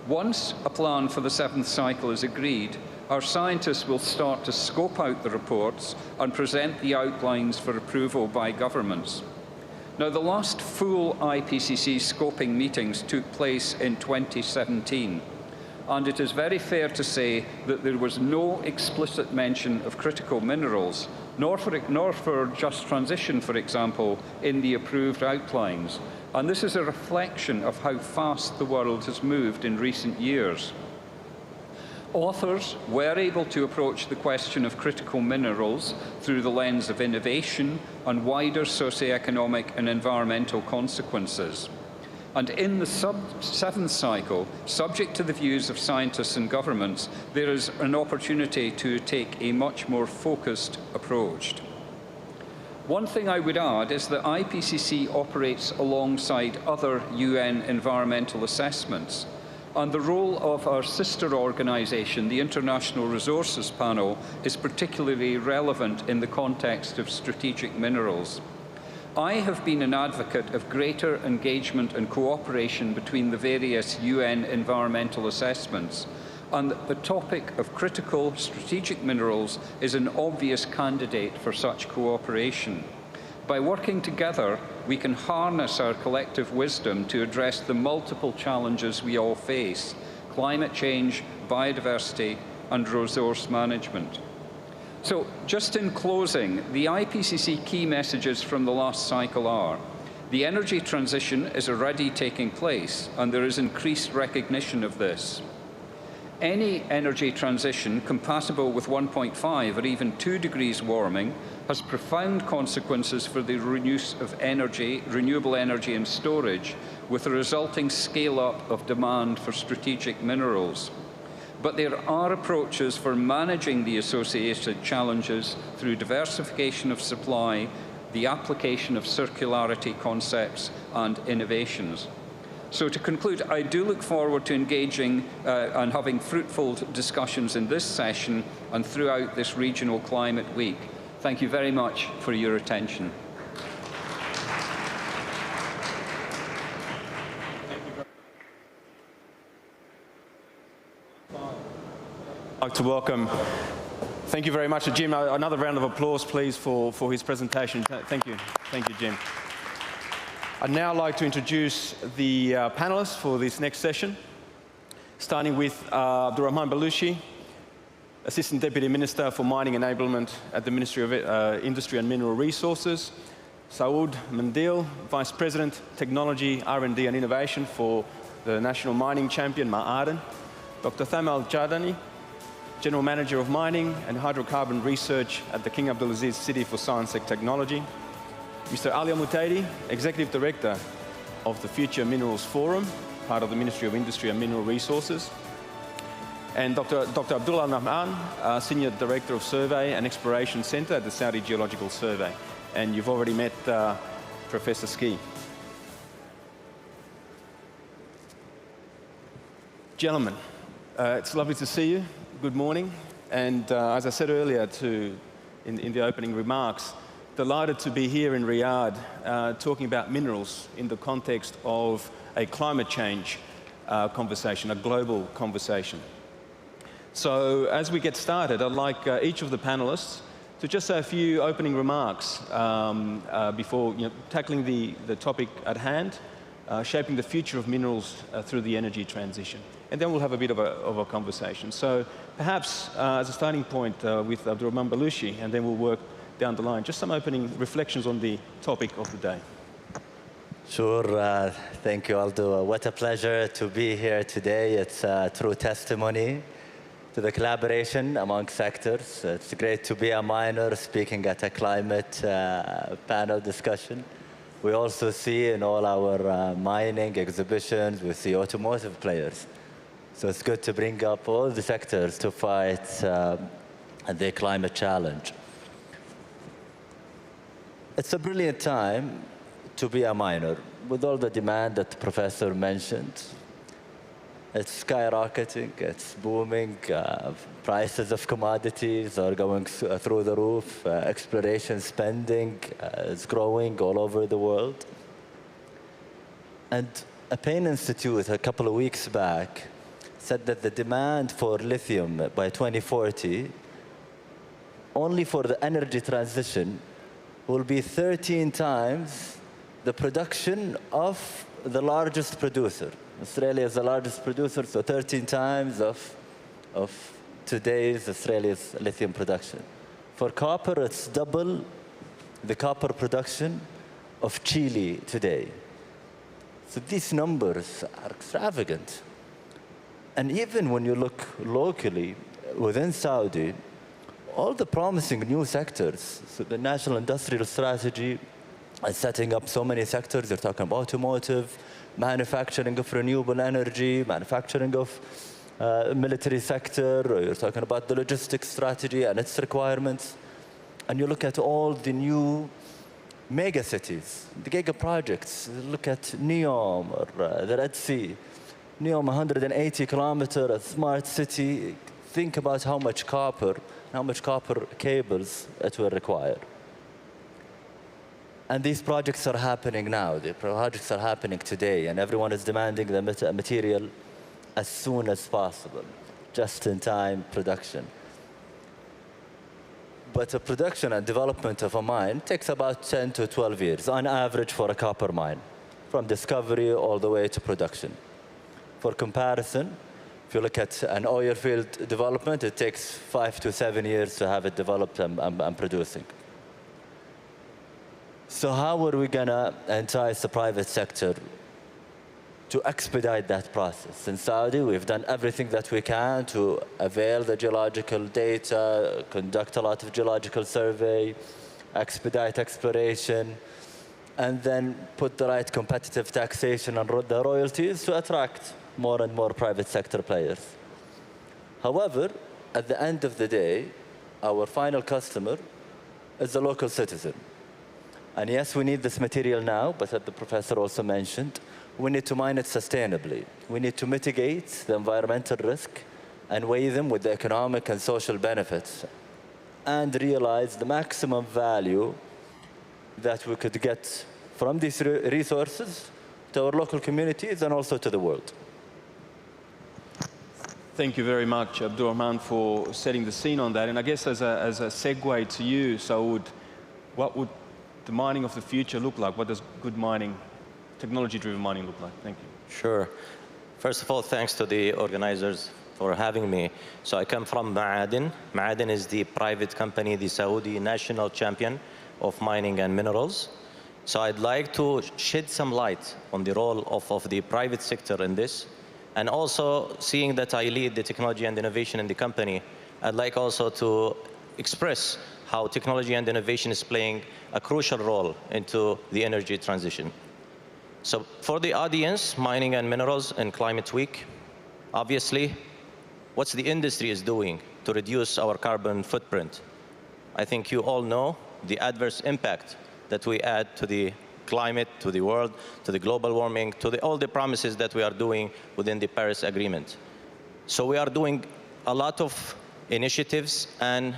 Once a plan for the seventh cycle is agreed, our scientists will start to scope out the reports and present the outlines for approval by governments. Now, the last full IPCC scoping meetings took place in 2017, and it is very fair to say that there was no explicit mention of critical minerals, nor for just transition, for example, in the approved outlines. And this is a reflection of how fast the world has moved in recent years. Authors were able to approach the question of critical minerals through the lens of innovation and wider socioeconomic and environmental consequences. And in the seventh cycle, subject to the views of scientists and governments, there is an opportunity to take a much more focused approach. One thing I would add is that IPCC operates alongside other UN environmental assessments, and the role of our sister organisation, the International Resources Panel, is particularly relevant in the context of strategic minerals. I have been an advocate of greater engagement and cooperation between the various UN environmental assessments, and the topic of critical strategic minerals is an obvious candidate for such cooperation. By working together, we can harness our collective wisdom to address the multiple challenges we all face: climate change, biodiversity, and resource management. So, just in closing, the IPCC key messages from the last cycle are: the energy transition is already taking place, and there is increased recognition of this. Any energy transition compatible with 1.5 or even 2 degrees warming has profound consequences for the use of energy, renewable energy and storage, with a resulting scale-up of demand for strategic minerals. But there are approaches for managing the associated challenges through diversification of supply, the application of circularity concepts, and innovations. So to conclude, I do look forward to engaging and having fruitful discussions in this session and throughout this Regional Climate Week. Thank you very much for your attention. I'd like to welcome, thank you very much to Jim. Another round of applause, please, for his presentation. Thank you, Jim. I'd now like to introduce the panelists for this next session, starting with Abdulrahman Balushi, Assistant Deputy Minister for Mining Enablement at the Ministry of Industry and Mineral Resources, Saoud Mandil, Vice President, Technology, R&D and Innovation for the National Mining Champion, Ma'aden, Dr. Thamal Jardani, General Manager of Mining and Hydrocarbon Research at the King Abdulaziz City for Science and Technology, Mr. Ali Al-Mutaidi, Executive Director of the Future Minerals Forum, part of the Ministry of Industry and Mineral Resources, and Dr. Abdullah Nahman, Senior Director of Survey and Exploration Centre at the Saudi Geological Survey. And you've already met Professor Ski. Gentlemen, it's lovely to see you. Good morning. And as I said earlier in the opening remarks, delighted to be here in Riyadh talking about minerals in the context of a climate change conversation, a global conversation. So as we get started, I'd like each of the panelists to just say a few opening remarks before tackling the topic at hand, shaping the future of minerals through the energy transition. And then we'll have a bit of a conversation. So perhaps as a starting point with Abdulrahman Balushi, and then we'll work down the line, just some opening reflections on the topic of the day. Sure. Thank you, Aldo. What a pleasure to be here today. It's a true testimony to the collaboration among sectors. It's great to be a miner speaking at a climate panel discussion. We also see in all our mining exhibitions, we see automotive players. So it's good to bring up all the sectors to fight the climate challenge. It's a brilliant time to be a miner. With all the demand that the professor mentioned, it's skyrocketing, it's booming, prices of commodities are going through the roof, exploration spending is growing all over the world. And a Payne Institute a couple of weeks back said that the demand for lithium by 2040, only for the energy transition, will be 13 times the production of the largest producer. Australia is the largest producer, so 13 times of today's Australia's lithium production. For copper, it's double the copper production of Chile today. So these numbers are extravagant. And even when you look locally, within Saudi, all the promising new sectors, so the National Industrial Strategy is setting up so many sectors. You're talking about automotive, manufacturing of renewable energy, manufacturing of military sector, or you're talking about the logistics strategy and its requirements. And you look at all the new mega cities, the giga projects. Look at NEOM or the Red Sea. NEOM, 180 kilometer, a smart city. Think about how much copper cables it will require. And these projects are happening now. The projects are happening today, and everyone is demanding the material as soon as possible, just-in-time production. But the production and development of a mine takes about 10 to 12 years, on average, for a copper mine, from discovery all the way to production. For comparison, if you look at an oil field development, it takes 5 to 7 years to have it developed and producing. So how are we going to entice the private sector to expedite that process? In Saudi, we've done everything that we can to avail the geological data, conduct a lot of geological survey, expedite exploration, and then put the right competitive taxation on the royalties to attract more and more private sector players. However, at the end of the day, our final customer is the local citizen. And yes, we need this material now, but as the professor also mentioned, we need to mine it sustainably. We need to mitigate the environmental risk and weigh them with the economic and social benefits and realize the maximum value that we could get from these resources to our local communities and also to the world. Thank you very much, Abdurrahman, for setting the scene on that. And I guess as a segue to you, Saud, what would the mining of the future look like? What does good mining, technology-driven mining look like? Thank you. Sure. First of all, thanks to the organizers for having me. So I come from Ma'aden. Ma'aden is the private company, the Saudi national champion of mining and minerals. So I'd like to shed some light on the role of the private sector in this. And also, seeing that I lead the technology and innovation in the company, I'd like also to express how technology and innovation is playing a crucial role into the energy transition. So for the audience, mining and minerals and Climate Week, obviously, what's the industry is doing to reduce our carbon footprint? I think you all know the adverse impact that we add to the climate, to the world, to the global warming, to all the promises that we are doing within the Paris Agreement. So we are doing a lot of initiatives and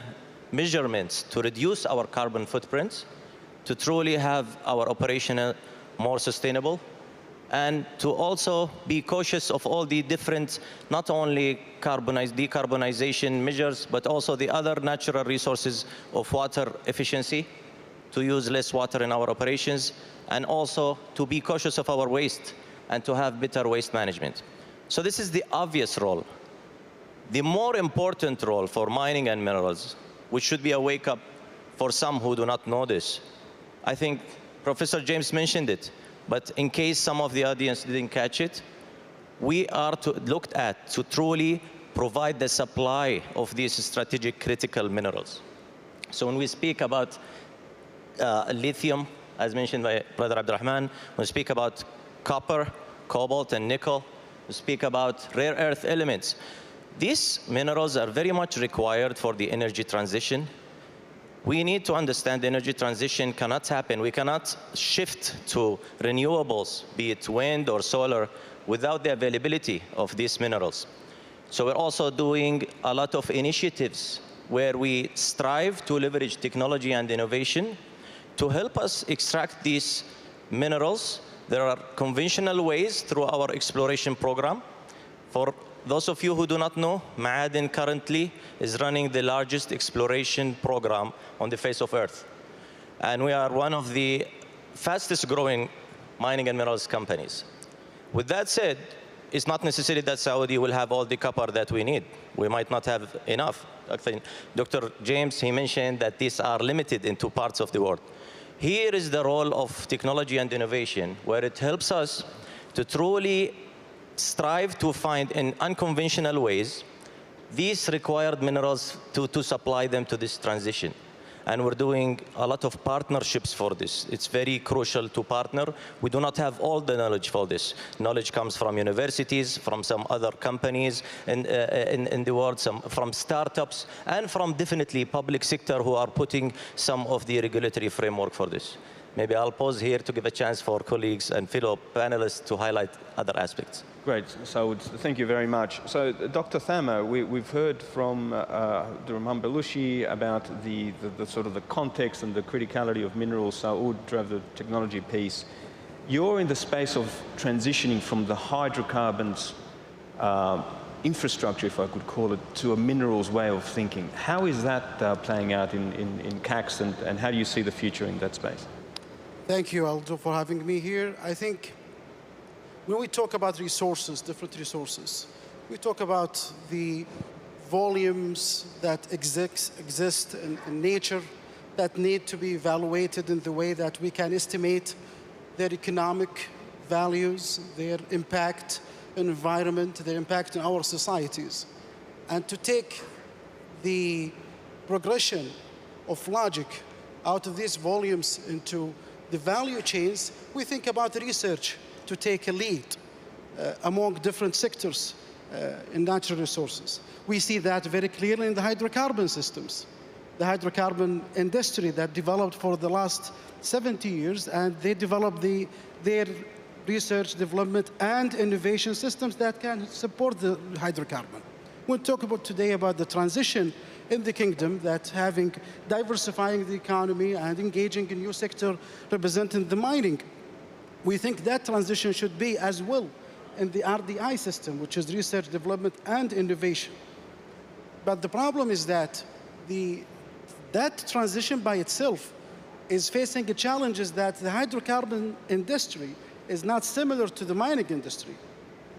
measurements to reduce our carbon footprints, to truly have our operation more sustainable, and to also be cautious of all the different, not only decarbonization measures, but also the other natural resources of water efficiency, to use less water in our operations, and also to be cautious of our waste and to have better waste management. So this is the obvious role. The more important role for mining and minerals, which should be a wake-up for some who do not know this, I think Professor James mentioned it. But in case some of the audience didn't catch it, we are looked at to truly provide the supply of these strategic critical minerals. So when we speak about lithium, as mentioned by Brother Abdurrahman, when we speak about copper, cobalt, and nickel, we speak about rare earth elements. These minerals are very much required for the energy transition. We need to understand the energy transition cannot happen. We cannot shift to renewables, be it wind or solar, without the availability of these minerals. So we're also doing a lot of initiatives where we strive to leverage technology and innovation to help us extract these minerals. There are conventional ways through our exploration program. For those of you who do not know, Ma'aden currently is running the largest exploration program on the face of Earth. And we are one of the fastest growing mining and minerals companies. With that said, it's not necessary that Saudi will have all the copper that we need. We might not have enough. Dr. James, he mentioned that these are limited in 2 parts of the world. Here is the role of technology and innovation, where it helps us to truly strive to find in unconventional ways these required minerals to supply them to this transition. And we're doing a lot of partnerships for this. It's very crucial to partner. We do not have all the knowledge for this. Knowledge comes from universities, from some other companies in the world, from startups, and from definitely public sector who are putting some of the regulatory framework for this. Maybe I'll pause here to give a chance for colleagues and fellow panelists to highlight other aspects. Great, Saud, thank you very much. So, Dr. Thama, we've heard from Durham Belushi about the sort of the context and the criticality of minerals. Saud drove the technology piece. You're in the space of transitioning from the hydrocarbons infrastructure, if I could call it, to a minerals way of thinking. How is that playing out in CACS, and how do you see the future in that space? Thank you, Aldo, for having me here. I think when we talk about resources, different resources, we talk about the volumes that exist in nature that need to be evaluated in the way that we can estimate their economic values, their impact on environment, their impact on our societies. And to take the progression of logic out of these volumes into the value chains, we think about research to take a lead among different sectors in natural resources. We see that very clearly in the hydrocarbon systems. The hydrocarbon industry that developed for the last 70 years, and they developed their research, development, and innovation systems that can support the hydrocarbon. We'll talk about today about the transition in the kingdom, that diversifying the economy and engaging in new sector representing the mining. We think that transition should be as well in the RDI system, which is research, development, and innovation. But the problem is that that transition by itself is facing challenges that the hydrocarbon industry is not similar to the mining industry.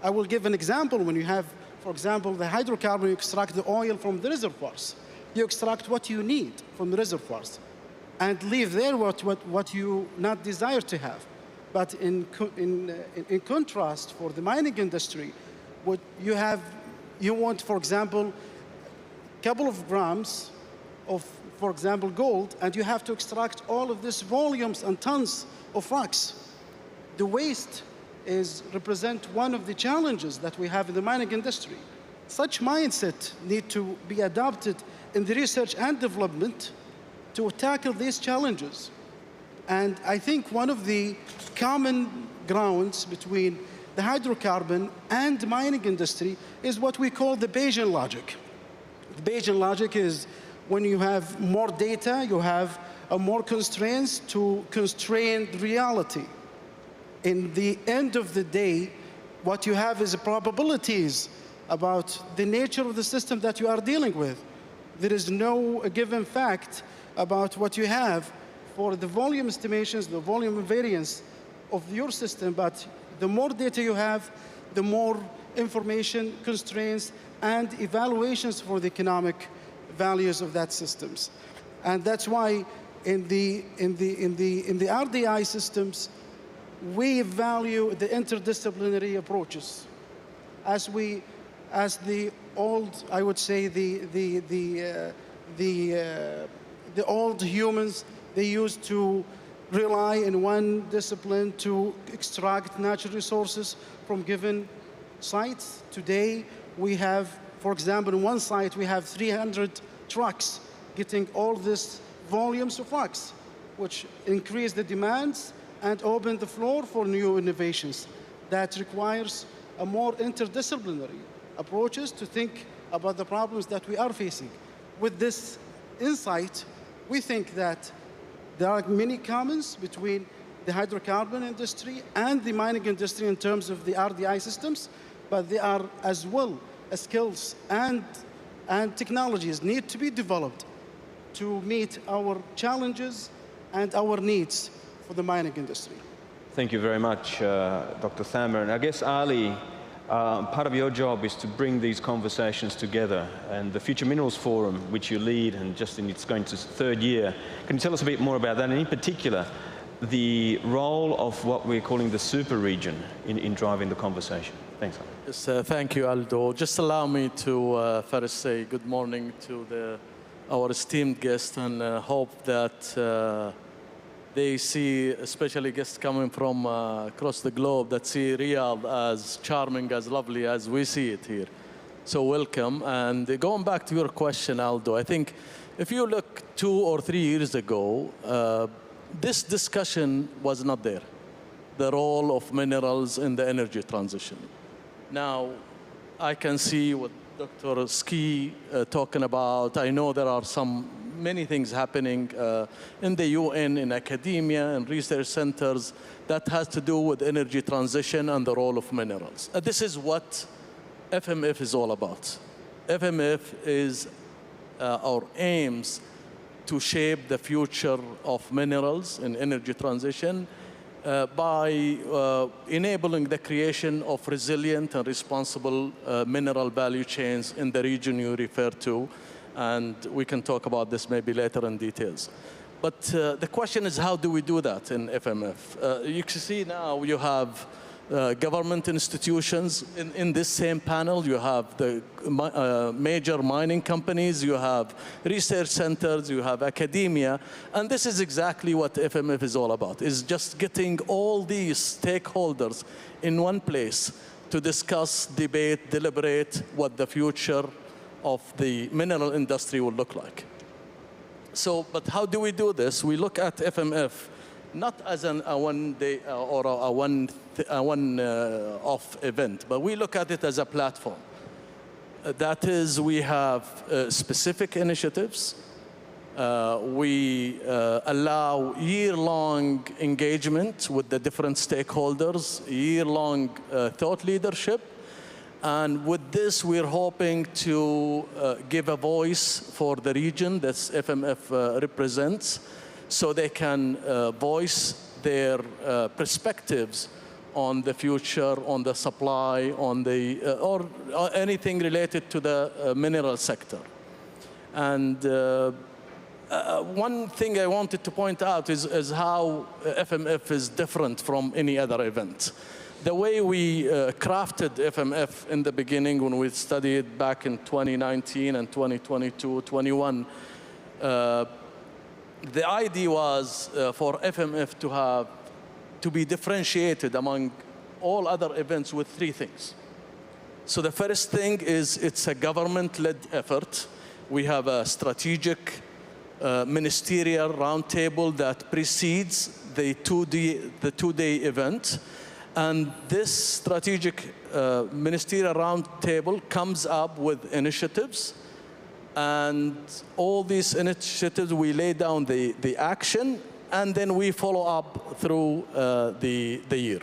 I will give an example. When you have, for example, the hydrocarbon, you extract the oil from the reservoirs. You extract what you need from the reservoirs and leave there what you not desire to have. But in contrast, for the mining industry, what you want, for example, a couple of grams of, for example, gold, and you have to extract all of these volumes and tons of rocks. The waste represent one of the challenges that we have in the mining industry. Such mindset need to be adopted in the research and development to tackle these challenges. And I think one of the common grounds between the hydrocarbon and the mining industry is what we call the Bayesian logic. The Bayesian logic is when you have more data, you have more constraints to constrain reality. In the end of the day, what you have is probabilities about the nature of the system that you are dealing with. There is no given fact about what you have for the volume estimations, the volume variance of your system, but the more data you have, the more information, constraints, and evaluations for the economic values of that systems. And that's why in the RDI systems, we value the interdisciplinary approaches. As the old, I would say, the old humans, they used to rely in one discipline to extract natural resources from given sites. Today, we have, for example, in one site, we have 300 trucks getting all this volumes of rocks, which increase the demands and open the floor for new innovations. That requires a more interdisciplinary approaches to think about the problems that we are facing. With this insight, we think that there are many commons between the hydrocarbon industry and the mining industry in terms of the RDI systems, but there are as well skills and technologies need to be developed to meet our challenges and our needs for the mining industry. Thank you very much, Dr. Thammer. And I guess, Ali, part of your job is to bring these conversations together. And the Future Minerals Forum, which you lead, and just in it's going to its third year, can you tell us a bit more about that? And in particular, the role of what we're calling the super region in driving the conversation. Thanks, Ali. Yes, thank you, Aldo. Just allow me to first say good morning to our esteemed guests, and hope that they see, especially guests coming from across the globe, that see Riyadh as charming, as lovely as we see it here. So welcome. And going back to your question, Aldo, I think if you look 2 or 3 years ago, this discussion was not there. The role of minerals in the energy transition. Now, I can see what Dr. Ski talking about. I know there are many things happening in the UN, in academia, and research centers that has to do with energy transition and the role of minerals. This is what FMF is all about. FMF is our aims to shape the future of minerals in energy transition by enabling the creation of resilient and responsible mineral value chains in the region you refer to. And we can talk about this maybe later in details. But the question is, how do we do that in FMF? You can see now you have government institutions in this same panel. You have the major mining companies, you have research centers, you have academia, and this is exactly what FMF is all about, is just getting all these stakeholders in one place to discuss, debate, deliberate what the future of the mineral industry will look like. So, but how do we do this? We look at FMF not as a one-day or a one-off event, but we look at it as a platform. That is, we have specific initiatives. We allow year-long engagement with the different stakeholders, year-long thought leadership. And with this, we're hoping to give a voice for the region that FMF represents, so they can voice their perspectives on the future, on the supply, on the, or anything related to the mineral sector. And one thing I wanted to point out is how FMF is different from any other event. The way we crafted FMF in the beginning, when we studied back in 2019 and 2022, 21, the idea was for FMF to be differentiated among all other events with 3 things. So the first thing is it's a government-led effort. We have a strategic ministerial roundtable that precedes the two-day event. And this strategic ministerial roundtable comes up with initiatives. And all these initiatives, we lay down the action, and then we follow up through the year.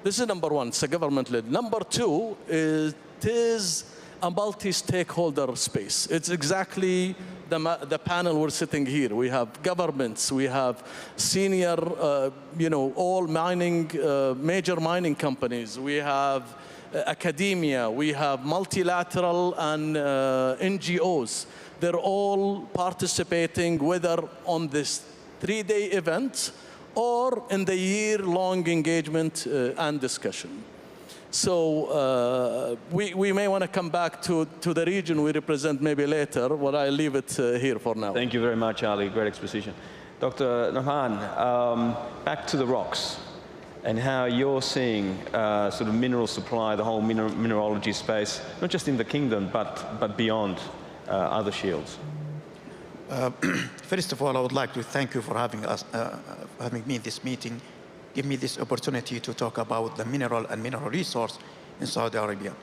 This is number one, it's a government-led. Number 2, it is a multi-stakeholder space. It's exactly the panel we're sitting here. We have governments, we have senior, all mining, major mining companies. We have academia, we have multilateral and NGOs. They're all participating, whether on this 3-day event or in the year-long engagement and discussion. So we may want to come back to the region we represent maybe later, but I leave it here for now. Thank you very much, Ali. Great exposition. Dr. Nabhan, back to the rocks and how you're seeing sort of mineral supply, the whole mineralogy space, not just in the kingdom, but beyond other shields. First of all, I would like to thank you for having me in this meeting, give me this opportunity to talk about the mineral and mineral resource in Saudi Arabia.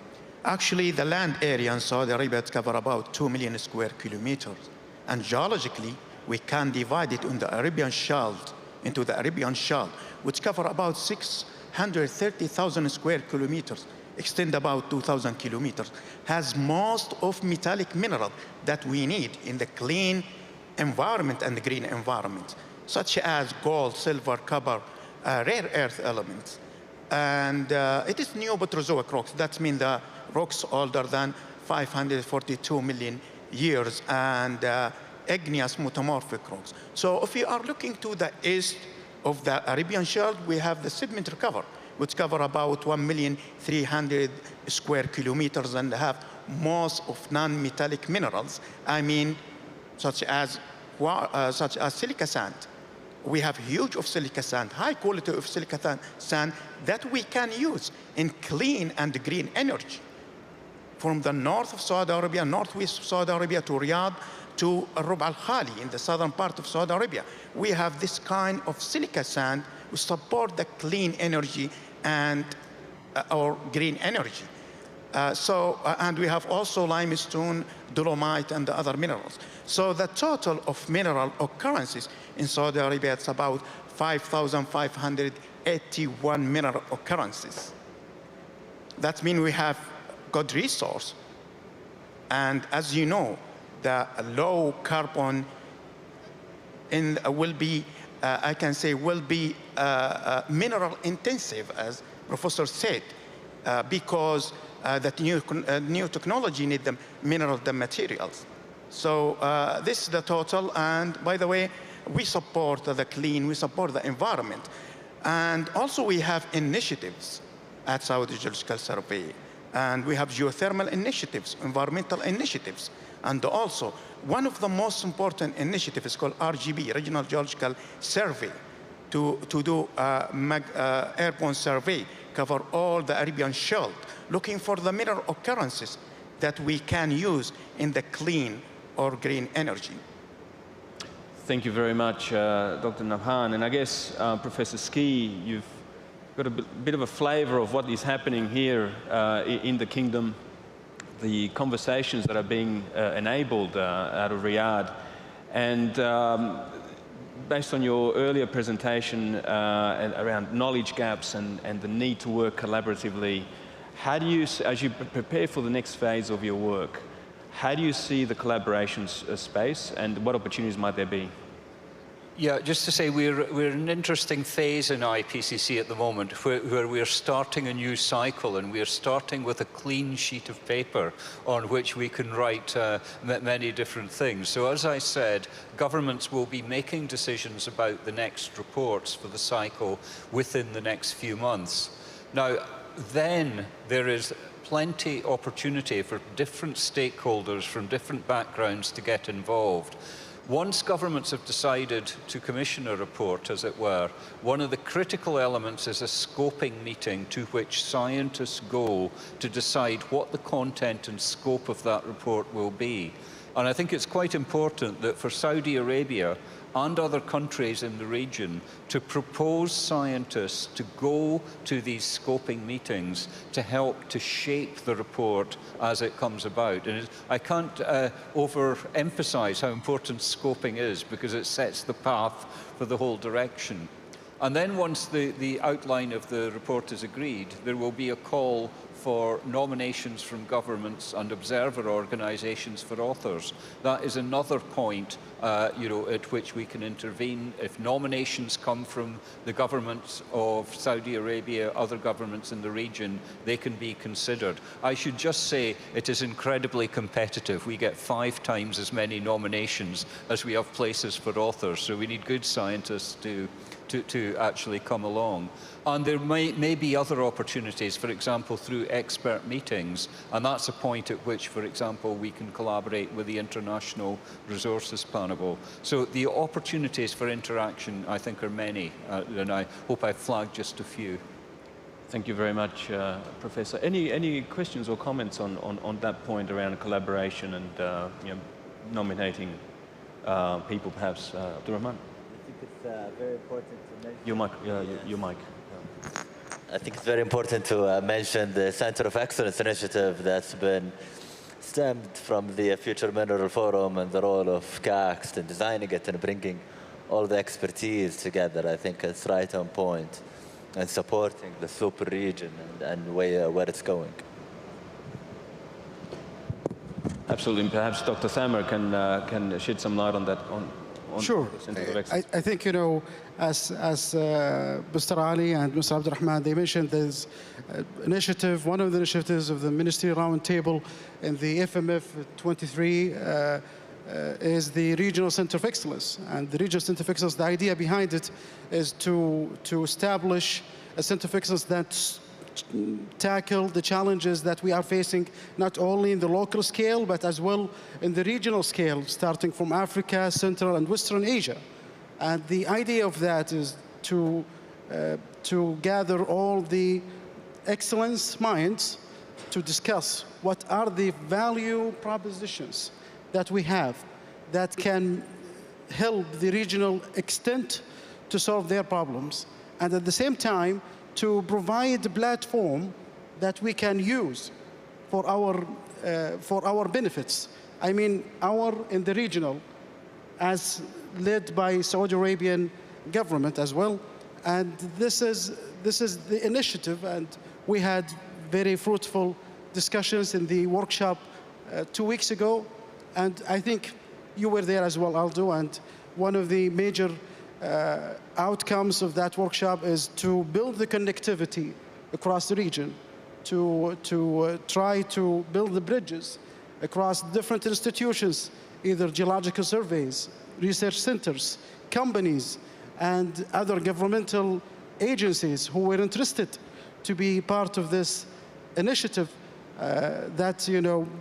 Actually, the land area in Saudi Arabia covers about 2 million square kilometers. And geologically, we can divide it into the Arabian Shelf, which cover about 630,000 square kilometers, extend about 2,000 kilometers, has most of metallic mineral that we need in the clean environment and the green environment, such as gold, silver, copper, rare earth elements. And it is Neoproterozoic rocks. That means the rocks older than 542 million years, and igneous metamorphic rocks. So if we are looking to the east of the Arabian Shelf, we have the sedimentary cover, which cover about 1,300,000 square kilometers and have most of non-metallic minerals. I mean, such as silica sand. We have huge of silica sand, high quality of silica sand that we can use in clean and green energy. From the north of Saudi Arabia, northwest of Saudi Arabia to Riyadh, to Rub al Khali in the southern part of Saudi Arabia, we have this kind of silica sand which support the clean energy and our green energy. And we have also limestone, dolomite, and the other minerals. So the total of mineral occurrences in Saudi Arabia, it's about 5,581 mineral occurrences. That means we have good resource. And as you know, the low carbon will be, I can say, will be mineral intensive, as Professor said, because that new technology need the mineral, the materials. So this is the total. And by the way, we support the clean, we support the environment. And also we have initiatives at Saudi Geological Survey. And we have geothermal initiatives, environmental initiatives. And also, one of the most important initiatives is called RGB, Regional Geological Survey, to do airborne survey, cover all the Arabian Shelf, looking for the mineral occurrences that we can use in the clean or green energy. Thank you very much, Dr. Nabhan. And I guess, Professor Ski, you've got a bit of a flavor of what is happening here in the kingdom, the conversations that are being enabled out of Riyadh. And based on your earlier presentation around knowledge gaps and the need to work collaboratively, how do you, as you prepare for the next phase of your work, how do you see the collaboration space and what opportunities might there be? Yeah, just to say we're in an interesting phase in IPCC at the moment where we're starting a new cycle, and we're starting with a clean sheet of paper on which we can write many different things. So as I said, governments will be making decisions about the next reports for the cycle within the next few months. Now, then there is plenty opportunity for different stakeholders from different backgrounds to get involved. Once governments have decided to commission a report, as it were, one of the critical elements is a scoping meeting to which scientists go to decide what the content and scope of that report will be. And I think it's quite important that for Saudi Arabia and other countries in the region to propose scientists to go to these scoping meetings to help to shape the report as it comes about. And I can't overemphasize how important scoping is, because it sets the path for the whole direction. And then once the outline of the report is agreed, there will be a call for nominations from governments and observer organisations for authors. That is another point, at which we can intervene. If nominations come from the governments of Saudi Arabia, other governments in the region, they can be considered. I should just say it is incredibly competitive. We get 5 times as many nominations as we have places for authors, so we need good scientists to actually come along. And there may be other opportunities, for example, through expert meetings, and that's a point at which, for example, we can collaborate with the International Resources Panel. So the opportunities for interaction, I think, are many, and I hope I've flagged just a few. Thank you very much, Professor. Any questions or comments on that point around collaboration and nominating people, perhaps, Abdurrahman? I think it's very important to mention. Your mic. I think it's very important to mention the Center of Excellence initiative that's been stemmed from the Future Mineral Forum and the role of CACST in designing it and bringing all the expertise together. I think it's right on point and supporting the super region and where it's going. Absolutely. Perhaps Dr. Thamer can shed some light on that. Sure. I think, as Mr. Ali and Mr. Abdurrahman, they mentioned there's initiative, one of the initiatives of the Ministerial Roundtable in the FMF 23 is the Regional Center of Excellence. And the Regional Center of Excellence, the idea behind it is to establish a Center of Excellence that tackle the challenges that we are facing, not only in the local scale, but as well in the regional scale, starting from Africa, Central and Western Asia. And the idea of that is to gather all the excellence minds to discuss what are the value propositions that we have that can help the regional extent to solve their problems, and at the same time to provide a platform that we can use for our benefits. I mean, in the regional, as led by Saudi Arabian government as well, and this is the initiative, and we had very fruitful discussions in the workshop 2 weeks ago, and I think you were there as well, Aldo, and one of the major outcomes of that workshop is to build the connectivity across the region, to try to build the bridges across different institutions, either geological surveys, research centers, companies, and other governmental agencies who were interested to be part of this initiative that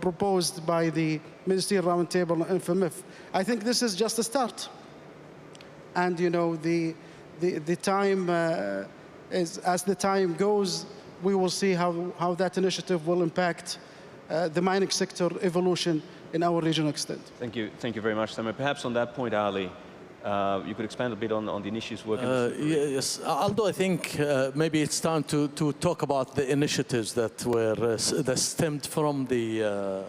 proposed by the Ministerial Roundtable and FMF. I think this is just a start. And the time as the time goes, we will see how that initiative will impact the mining sector evolution in our regional extent. Thank you very much, Samer. Perhaps on that point, Ali, you could expand a bit on the initiatives working. Yes, Aldo, I think maybe it's time to talk about the initiatives that stemmed from the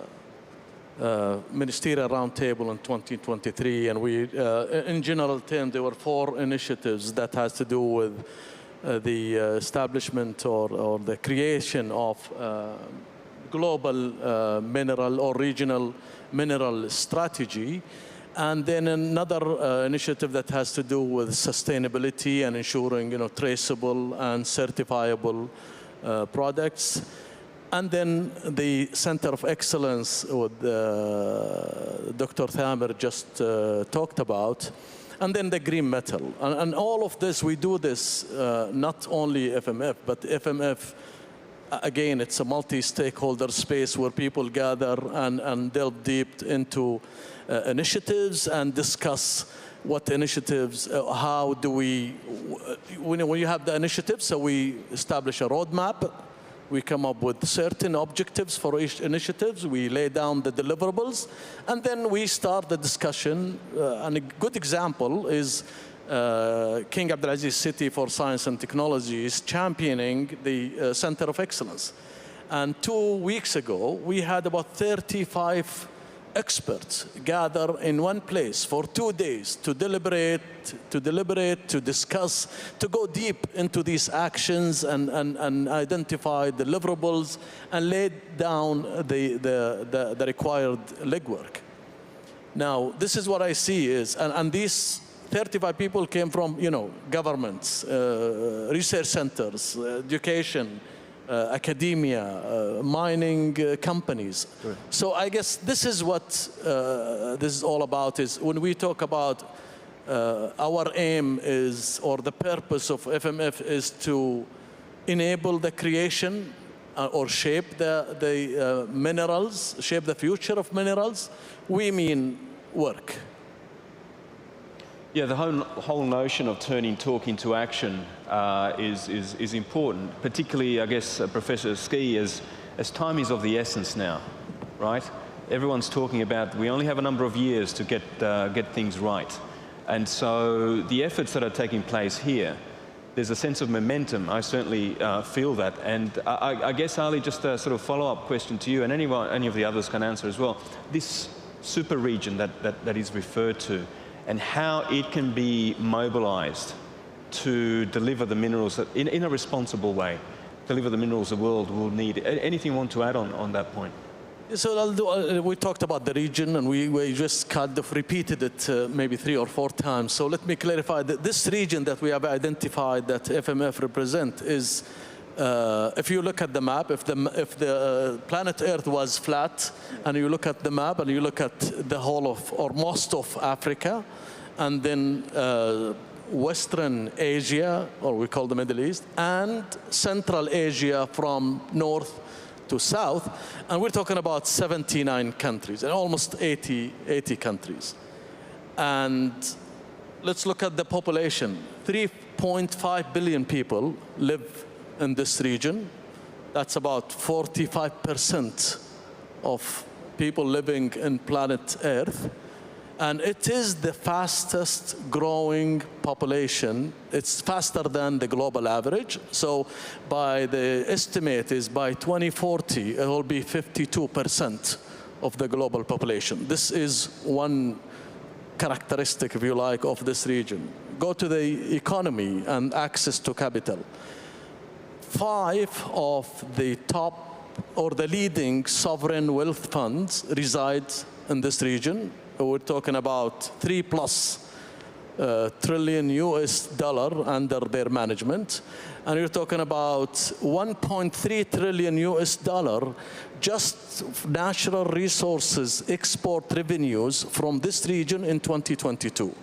Ministerial Roundtable in 2023, and we, in general terms, there were 4 initiatives that has to do with the establishment or the creation of global mineral or regional mineral strategy, and then another initiative that has to do with sustainability and ensuring traceable and certifiable products. And then the Center of Excellence with Dr. Thamer just talked about, and then the green metal. And all of this, we do this not only FMF, but FMF, again, it's a multi-stakeholder space where people gather and delve deep into initiatives and discuss what initiatives, how do we, when you have the initiatives, so we establish a roadmap. We come up with certain objectives for each initiative. We lay down the deliverables, and then we start the discussion. And a good example is King Abdulaziz City for Science and Technology is championing the Center of Excellence. And 2 weeks ago, we had about 35 experts gather in one place for 2 days to deliberate, to discuss, to go deep into these actions and identify deliverables and lay down the required legwork. Now, this is what I see is, and these 35 people came from, governments, research centers, education, academia, mining companies. Right. So I guess this is what this is all about, is when we talk about our aim is, or the purpose of FMF is to enable the creation or shape the minerals, shape the future of minerals. We mean work. Yeah, the whole notion of turning talk into action is important, particularly, I guess, Professor Ski, as time is of the essence now, right? Everyone's talking about we only have a number of years to get things right. And so the efforts that are taking place here, there's a sense of momentum. I certainly feel that. And I guess, Ali, just a sort of follow-up question to you, and any of the others can answer as well. This super region that is referred to, and how it can be mobilized to deliver the minerals that, in a responsible way, deliver the minerals the world will need. Anything you want to add on that point? So we talked about the region, and we just kind of repeated it maybe 3 or 4 times. So let me clarify that this region that we have identified that FMF represent is, if you look at the map, if the planet Earth was flat, and you look at the map and you look at the whole of, or most of Africa, and then Western Asia, or we call the Middle East, and Central Asia from north to south, and we're talking about 79 countries, and almost 80 countries. And let's look at the population. 3.5 billion people live in this region. That's about 45% of people living in planet Earth. And it is the fastest growing population. It's faster than the global average. So by the estimate is by 2040, it will be 52% of the global population. This is one characteristic, if you like, of this region. Go to the economy and access to capital. 5 of the top or the leading sovereign wealth funds reside in this region. We're talking about $3+ trillion under their management. And you're talking about $1.3 trillion just natural resources export revenues from this region in 2022.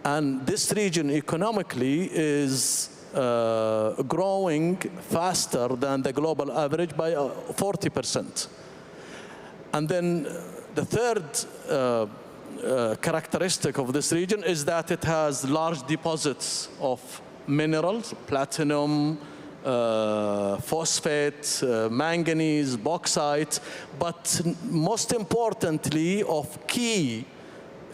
And this region economically is growing faster than the global average by 40%. And then the third characteristic of this region is that it has large deposits of minerals, platinum, phosphate, manganese, bauxite, but most importantly of key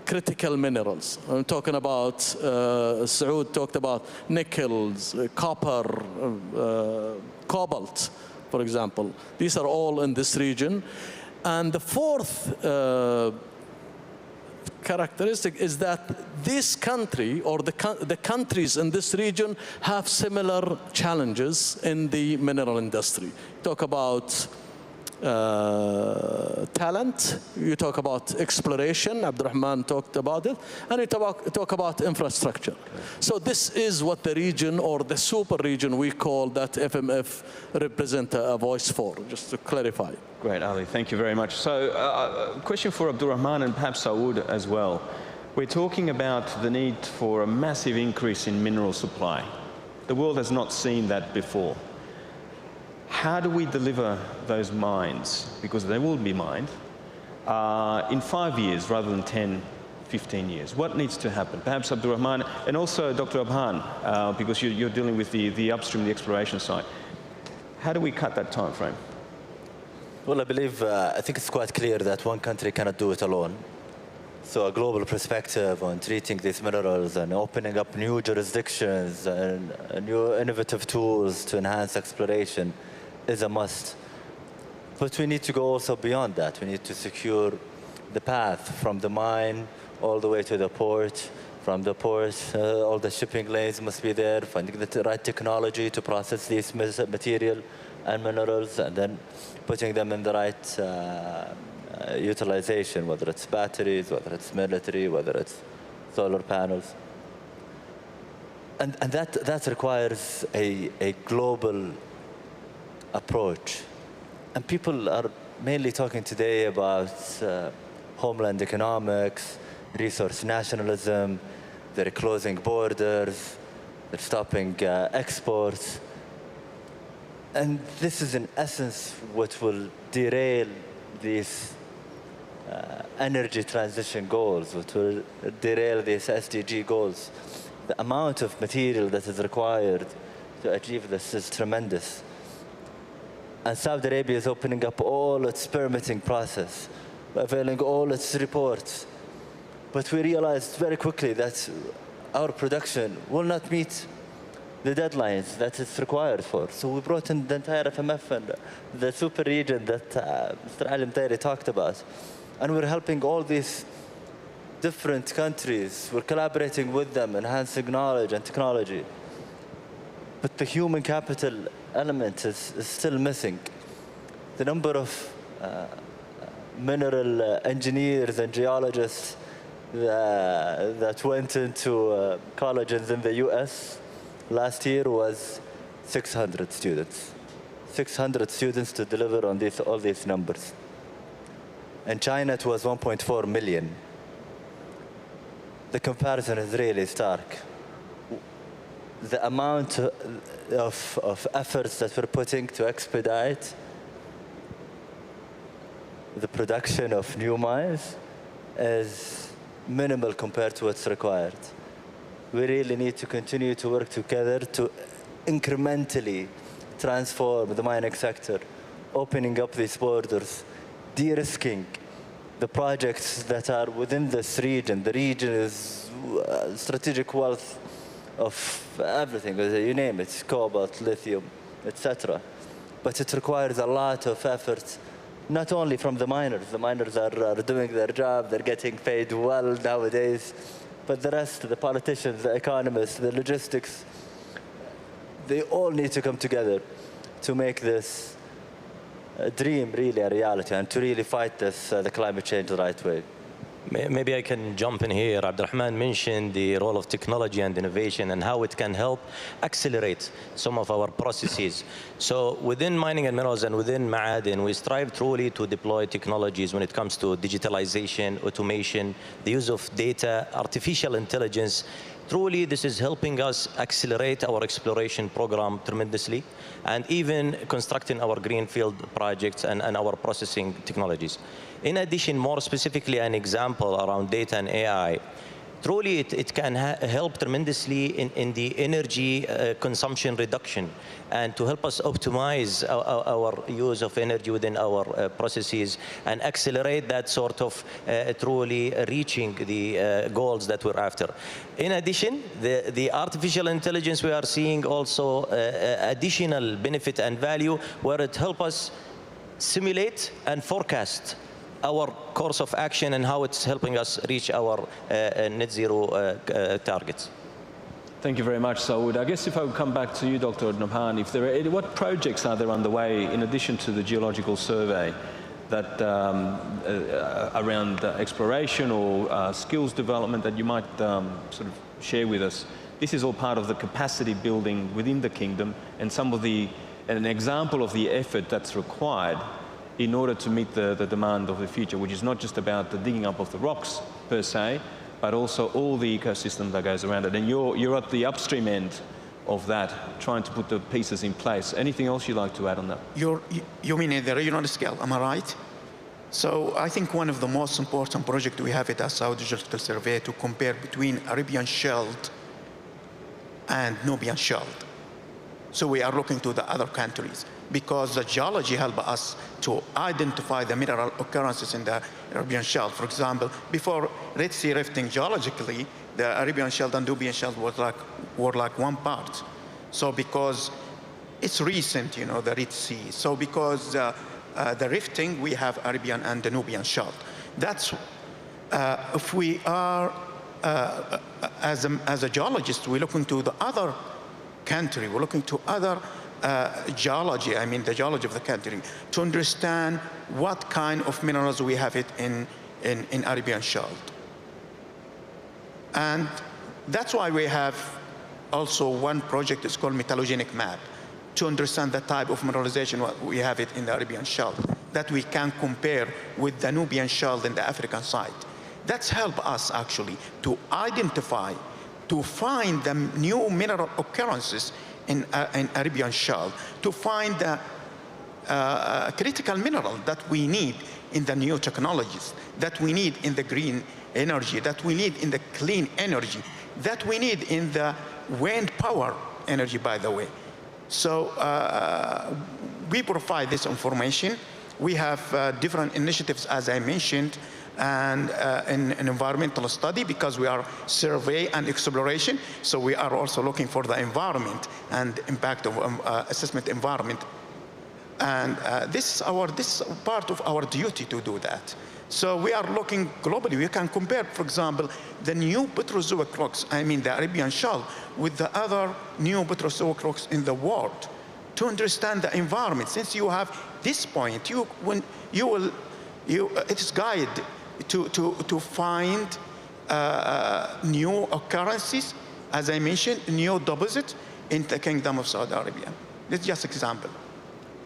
critical minerals. I'm talking about, Saud talked about nickels, copper, cobalt, for example. These are all in this region. And the fourth characteristic is that this country, or the countries in this region, have similar challenges in the mineral industry. Talk about talent, you talk about exploration, Abdurrahman talked about it, and you talk about infrastructure. Okay. So this is what the region, or the super region we call, that FMF represent a voice for, just to clarify. Great, Ali, thank you very much. So a question for Abdurrahman and perhaps Saud as well. We're talking about the need for a massive increase in mineral supply. The world has not seen that before. How do we deliver those mines, because they will be mined, in 5 years rather than 10, 15 years? What needs to happen? Perhaps Abdurrahman, and also Dr. Abhan, because you're dealing with the upstream, the exploration side. How do we cut that time frame? Well, I think it's quite clear that one country cannot do it alone. So a global perspective on treating these minerals and opening up new jurisdictions and new innovative tools to enhance exploration is a must. But we need to go also beyond that. We need to secure the path from the mine all the way to the port. From the port, all the shipping lanes must be there, finding the right technology to process these material and minerals, and then putting them in the right utilization, whether it's batteries, whether it's military, whether it's solar panels. And that requires a global approach. And people are mainly talking today about homeland economics, resource nationalism, they're closing borders, they're stopping exports. And this is in essence what will derail these energy transition goals, what will derail these SDG goals. The amount of material that is required to achieve this is tremendous. And Saudi Arabia is opening up all its permitting process, availing all its reports. But we realized very quickly that our production will not meet the deadlines that it's required for. So we brought in the entire FMF and the super region that Mr. Ali Mtairi talked about. And we're helping all these different countries. We're collaborating with them, enhancing knowledge and technology. But the human capital element is still missing. The number of mineral engineers and geologists that went into colleges in the US last year was 600 students. 600 students to deliver on all these numbers. In China, it was 1.4 million. The comparison is really stark. The amount of efforts that we're putting to expedite the production of new mines is minimal compared to what's required. We really need to continue to work together to incrementally transform the mining sector, opening up these borders, de-risking the projects that are within this region. The region is strategic wealth of everything, you name it, cobalt, lithium, etc. But it requires a lot of effort, not only from the miners. The miners are doing their job, they're getting paid well nowadays, but the rest, the politicians, the economists, the logistics, they all need to come together to make this dream really a reality and to really fight the climate change the right way. Maybe I can jump in here. Abdurrahman mentioned the role of technology and innovation and how it can help accelerate some of our processes. So within mining and minerals and within Ma'adin, we strive truly to deploy technologies when it comes to digitalization, automation, the use of data, artificial intelligence. Truly, this is helping us accelerate our exploration program tremendously, and even constructing our greenfield projects and our processing technologies. In addition, more specifically, an example around data and AI. Truly, it can help tremendously in the energy consumption reduction and to help us optimize our use of energy within our processes and accelerate that sort of truly reaching the goals that we're after. In addition, the artificial intelligence, we are seeing also additional benefit and value where it helps us simulate and forecast our course of action and how it's helping us reach our net zero targets. Thank you very much, Saud. I guess if I would come back to you, Dr. Nabhan, if there are, what projects are there underway in addition to the geological survey that around exploration or skills development that you might sort of share with us? This is all part of the capacity building within the kingdom and an example of the effort that's required in order to meet the demand of the future, which is not just about the digging up of the rocks per se, but also all the ecosystem that goes around it. And you're at the upstream end of that, trying to put the pieces in place. Anything else you'd like to add on that? You mean at the regional scale, am I right? So I think one of the most important projects we have at Saudi Geological Survey to compare between Arabian Shield and Nubian Shield. So we are looking to the other countries because the geology helps us to identify the mineral occurrences in the Arabian Shield. For example, before Red Sea rifting geologically, the Arabian Shield and Nubian Shield were like one part. So because it's recent, the Red Sea. So because the rifting, we have Arabian and Danubian Shelf. That's if we are as a geologist, we look into the other country, we're looking to other geology, I mean the geology of the country, to understand what kind of minerals we have it in Arabian Shelf. And that's why we have also one project, it's called metallogenic map, to understand the type of mineralization we have it in the Arabian Shelf, that we can compare with the Nubian Shelf in the African side. That's helped us actually to identify, to find the new mineral occurrences in Arabian Shelf, to find the critical mineral that we need in the new technologies, that we need in the green energy, that we need in the clean energy, that we need in the wind power energy, by the way. So we provide this information. We have different initiatives, as I mentioned, and in an environmental study, because we are survey and exploration. So we are also looking for the environment and impact of assessment environment. And this is part of our duty to do that. So we are looking globally. We can compare, for example, the new Petrozoic rocks, I mean the Arabian Shelf, with the other new Petrozoic rocks in the world, to understand the environment. Since you have this point, it's guide to find new occurrences, as I mentioned, new deposits in the Kingdom of Saudi Arabia. This is just an example.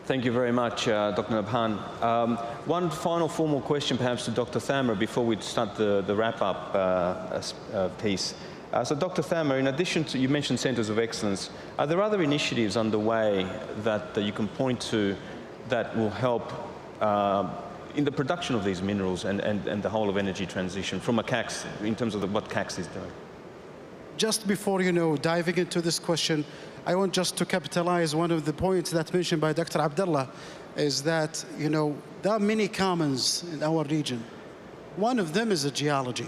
Thank you very much, Dr. Nabhan. One final formal question perhaps to Dr. Thamra before we start the wrap-up piece. So Dr. Thamra, in addition to, you mentioned centers of excellence, are there other initiatives underway that you can point to that will help in the production of these minerals and the whole of energy transition from a CACS, in terms of what CACS is doing? Just before, diving into this question, I want just to capitalize one of the points that mentioned by Dr. Abdullah, is that, there are many commons in our region. One of them is the geology.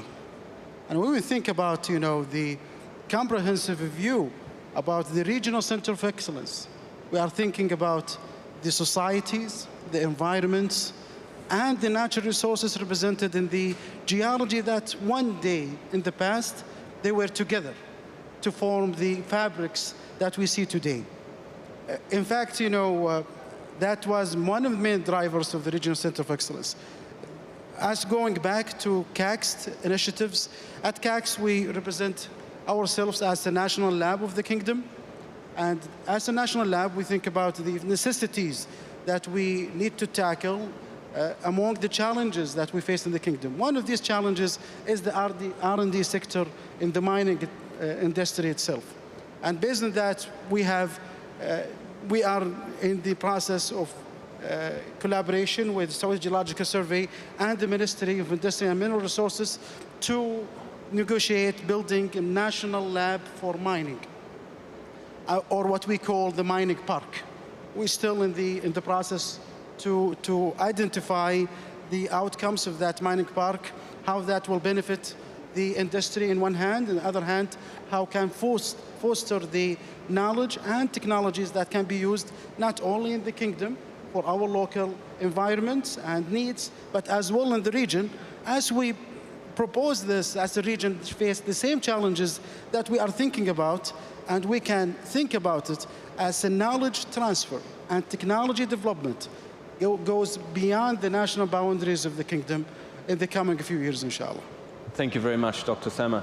And when we think about, the comprehensive view about the regional center of excellence, we are thinking about the societies, the environments, and the natural resources represented in the geology that one day in the past, they were together to form the fabrics that we see today. In fact, that was one of the main drivers of the Regional Center of Excellence. As going back to CACS initiatives, at CACS we represent ourselves as the national lab of the kingdom. And as a national lab, we think about the necessities that we need to tackle among the challenges that we face in the kingdom. One of these challenges is the R&D sector in the mining industry itself. And based on that, we are in the process of collaboration with Saudi Geological Survey and the Ministry of Industry and Mineral Resources to negotiate building a national lab for mining, or what we call the mining park. We're still in the process to identify the outcomes of that mining park, how that will benefit the industry in one hand, and the other hand, how can foster the knowledge and technologies that can be used not only in the kingdom for our local environments and needs, but as well in the region, as we propose this as the region face the same challenges that we are thinking about, and we can think about it as a knowledge transfer and technology development. It goes beyond the national boundaries of the kingdom in the coming few years, inshallah. Thank you very much, Dr. Thamra.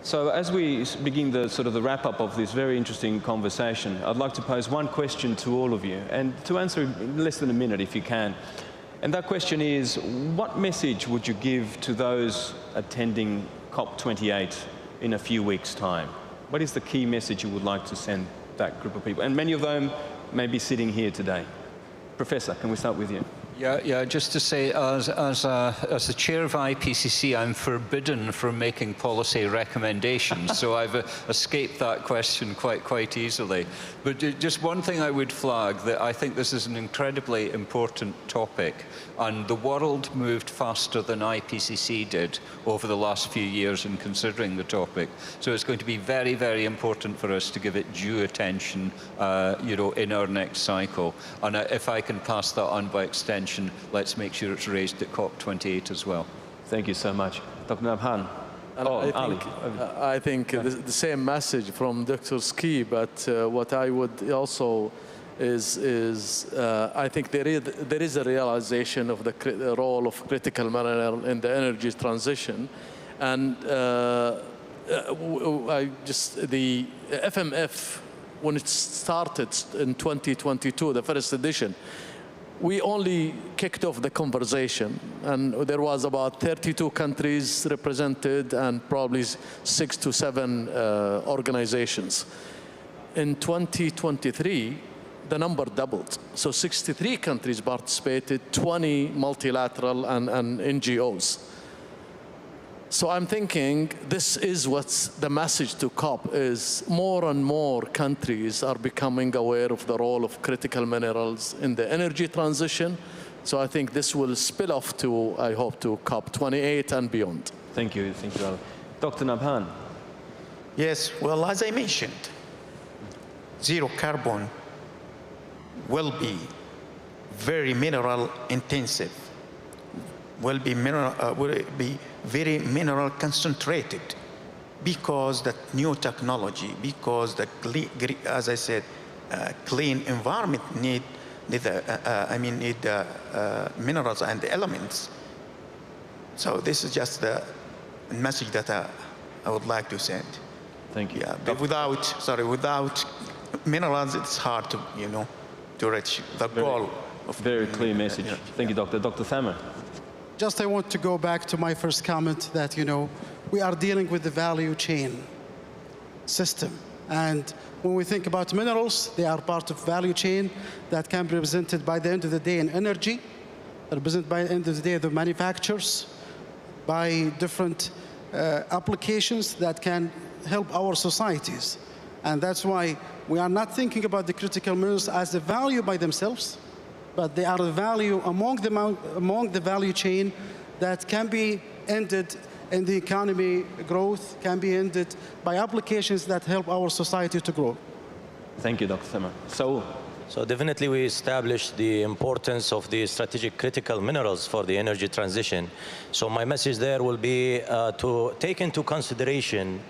So as we begin the wrap-up of this very interesting conversation, I'd like to pose one question to all of you, and to answer in less than a minute if you can. And that question is, what message would you give to those attending COP28 in a few weeks' time? What is the key message you would like to send that group of people? And many of them may be sitting here today. Professor, can we start with you? Yeah, just to say, as the chair of IPCC, I'm forbidden from making policy recommendations, so I've escaped that question quite easily. But just one thing I would flag, that I think this is an incredibly important topic, and the world moved faster than IPCC did over the last few years in considering the topic. So it's going to be very, very important for us to give it due attention, in our next cycle. And if I can pass that on by extension, attention, let's make sure it's raised at COP28 as well. Thank you so much. Dr. Nabhan. I think the same message from Dr. Ski, but what I would also is I think there is a realization of the role of critical mineral in the energy transition, and the FMF, when it started in 2022, the first edition, we only kicked off the conversation, and there was about 32 countries represented and probably 6 to 7 organizations. In 2023, the number doubled. So 63 countries participated, 20 multilateral and NGOs. So I'm thinking this is what's the message to COP is more and more countries are becoming aware of the role of critical minerals in the energy transition. So I think this will spill off to, I hope, to COP28 and beyond. Thank you, Ali. Dr. Nabhan. Yes, well, as I mentioned, zero carbon will be very mineral intensive, will be very mineral concentrated, because that new technology, because the as I said, clean environment need minerals and the elements. So this is just the message that I would like to send. Thank you. Yeah, but without minerals, it's hard to to reach the goal. Very clear message. Thank you, Doctor. Dr. Thammer. Just I want to go back to my first comment that, we are dealing with the value chain system. And when we think about minerals, they are part of value chain that can be represented by the end of the day in energy, represented by the end of the day the manufacturers, by different applications that can help our societies. And that's why we are not thinking about the critical minerals as a value by themselves, but they are a value among the value chain that can be ended in the economy growth, can be ended by applications that help our society to grow. Thank you, Dr. Thammer. So definitely we established the importance of the strategic critical minerals for the energy transition. So my message there will be to take into consideration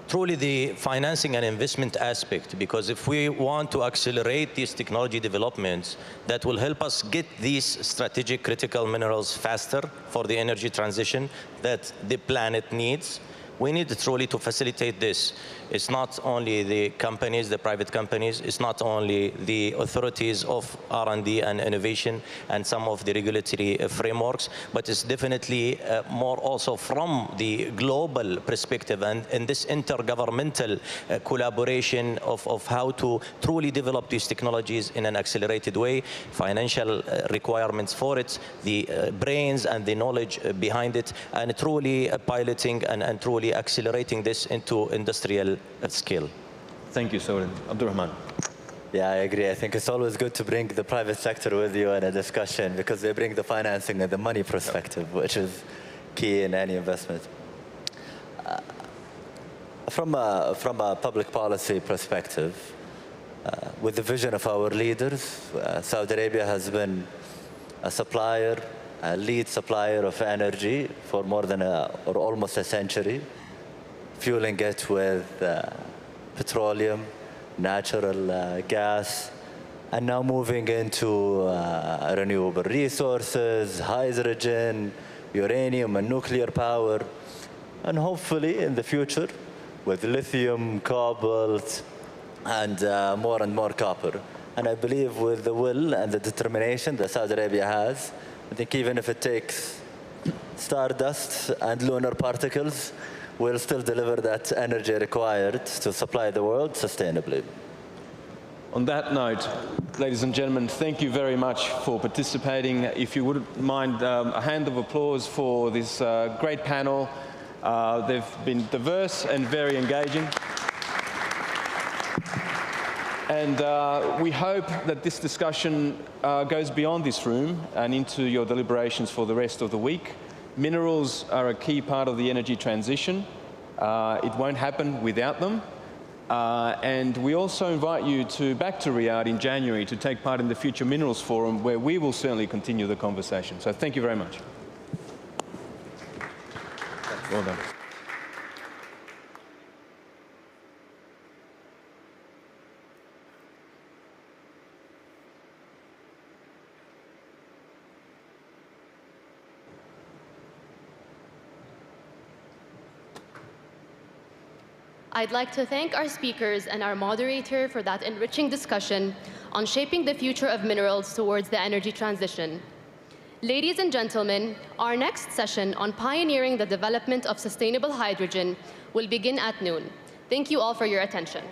truly the financing and investment aspect, because if we want to accelerate these technology developments that will help us get these strategic critical minerals faster for the energy transition that the planet needs, we need truly to facilitate this. It's not only the companies, the private companies, it's not only the authorities of R&D and innovation and some of the regulatory frameworks, but it's definitely more also from the global perspective and in this intergovernmental collaboration of how to truly develop these technologies in an accelerated way, financial requirements for it, the brains and the knowledge behind it, and truly piloting and truly accelerating this into industrial scale. Thank you, Soren. Abdurrahman. Yeah, I agree. I think it's always good to bring the private sector with you in a discussion because they bring the financing and the money perspective, which is key in any investment. From a public policy perspective, with the vision of our leaders, Saudi Arabia has been a supplier, a lead supplier of energy for more than or almost a century, fueling it with petroleum, natural gas, and now moving into renewable resources, hydrogen, uranium, and nuclear power, and hopefully in the future with lithium, cobalt, and more copper. And I believe with the will and the determination that Saudi Arabia has, I think even if it takes stardust and lunar particles, we'll still deliver that energy required to supply the world sustainably. On that note, ladies and gentlemen, thank you very much for participating. If you wouldn't mind a hand of applause for this great panel. They've been diverse and very engaging. And we hope that this discussion goes beyond this room and into your deliberations for the rest of the week. Minerals are a key part of the energy transition. It won't happen without them. And we also invite you back to Riyadh in January to take part in the Future Minerals Forum, where we will certainly continue the conversation. So thank you very much. Well done. I'd like to thank our speakers and our moderator for that enriching discussion on shaping the future of minerals towards the energy transition. Ladies and gentlemen, our next session on pioneering the development of sustainable hydrogen will begin at noon. Thank you all for your attention.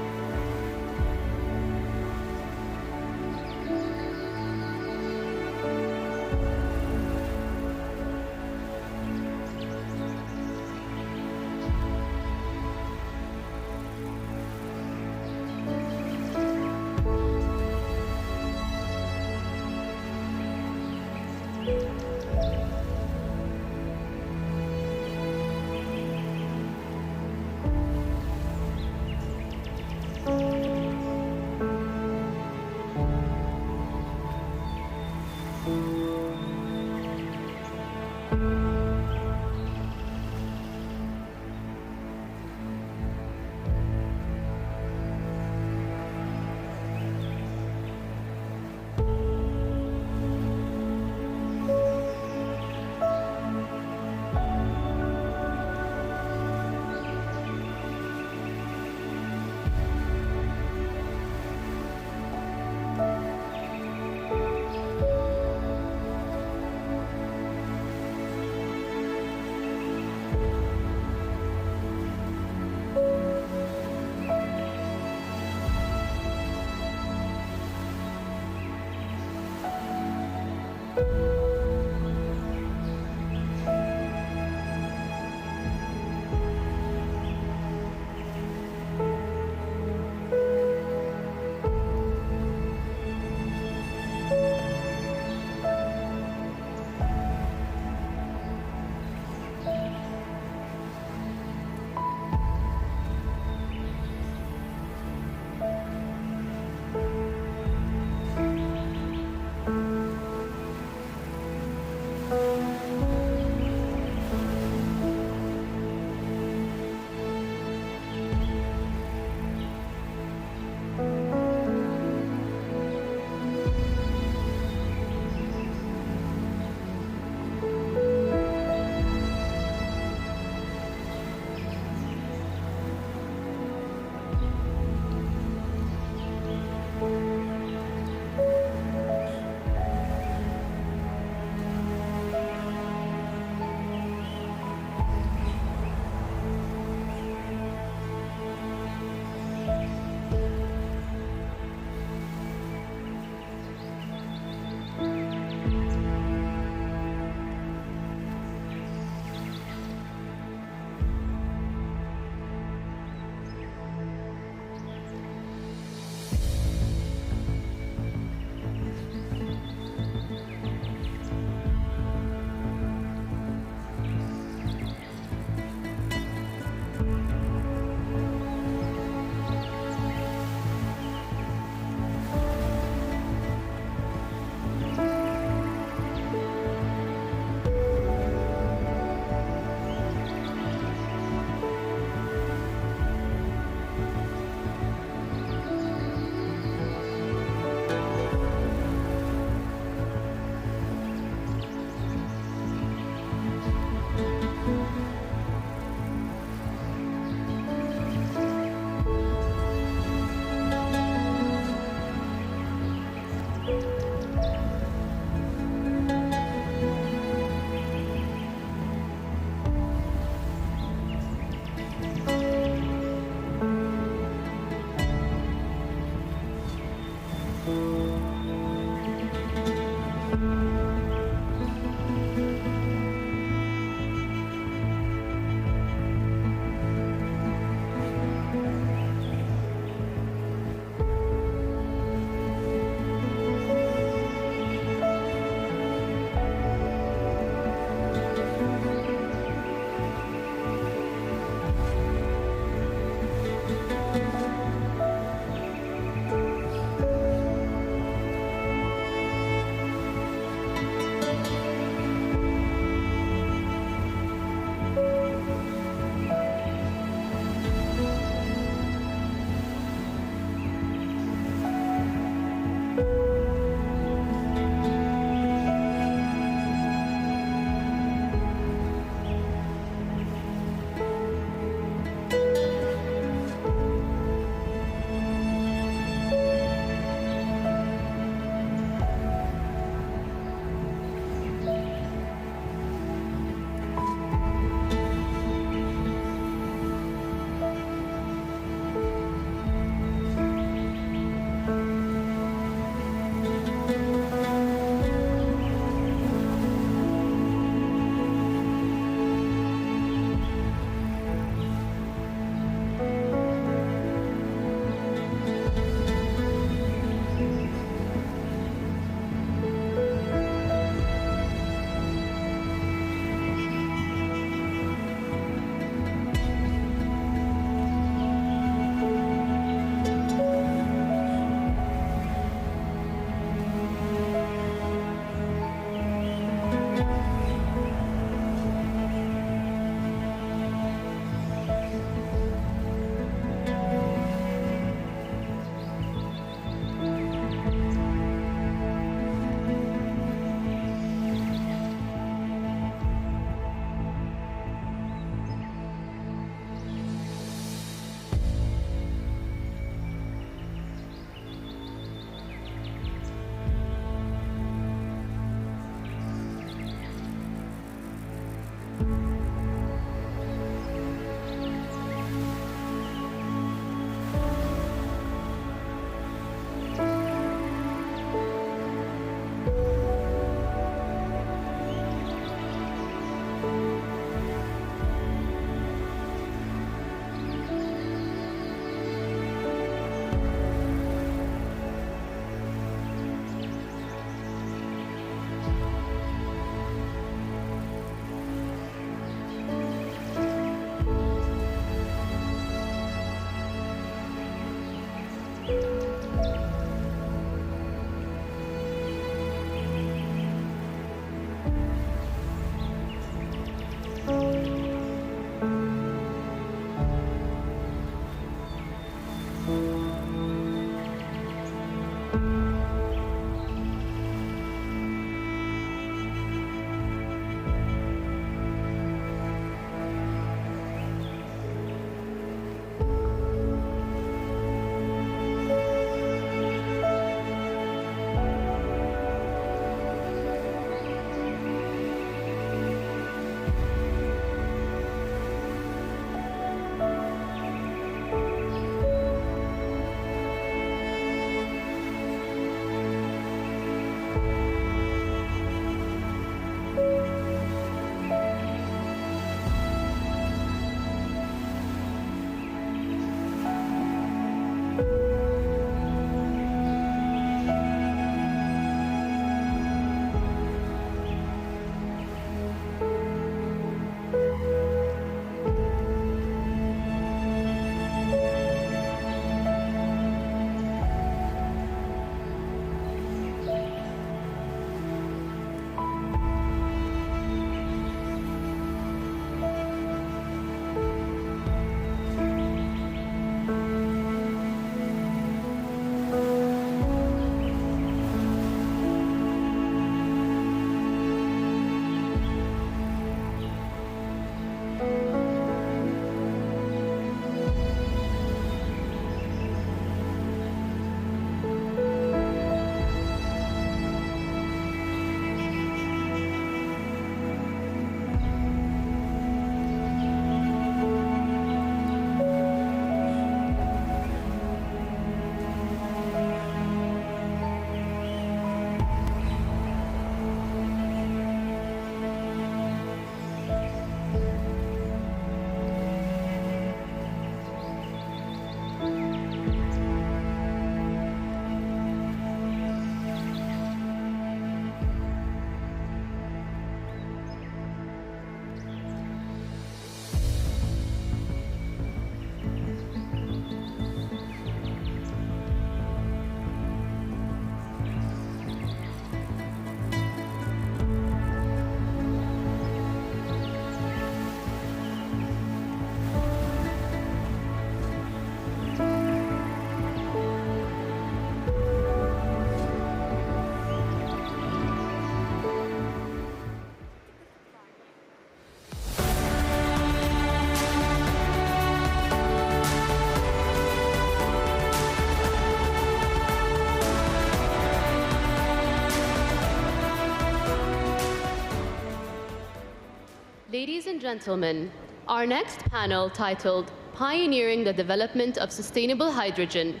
Ladies and gentlemen, our next panel, titled Pioneering the Development of Sustainable Hydrogen,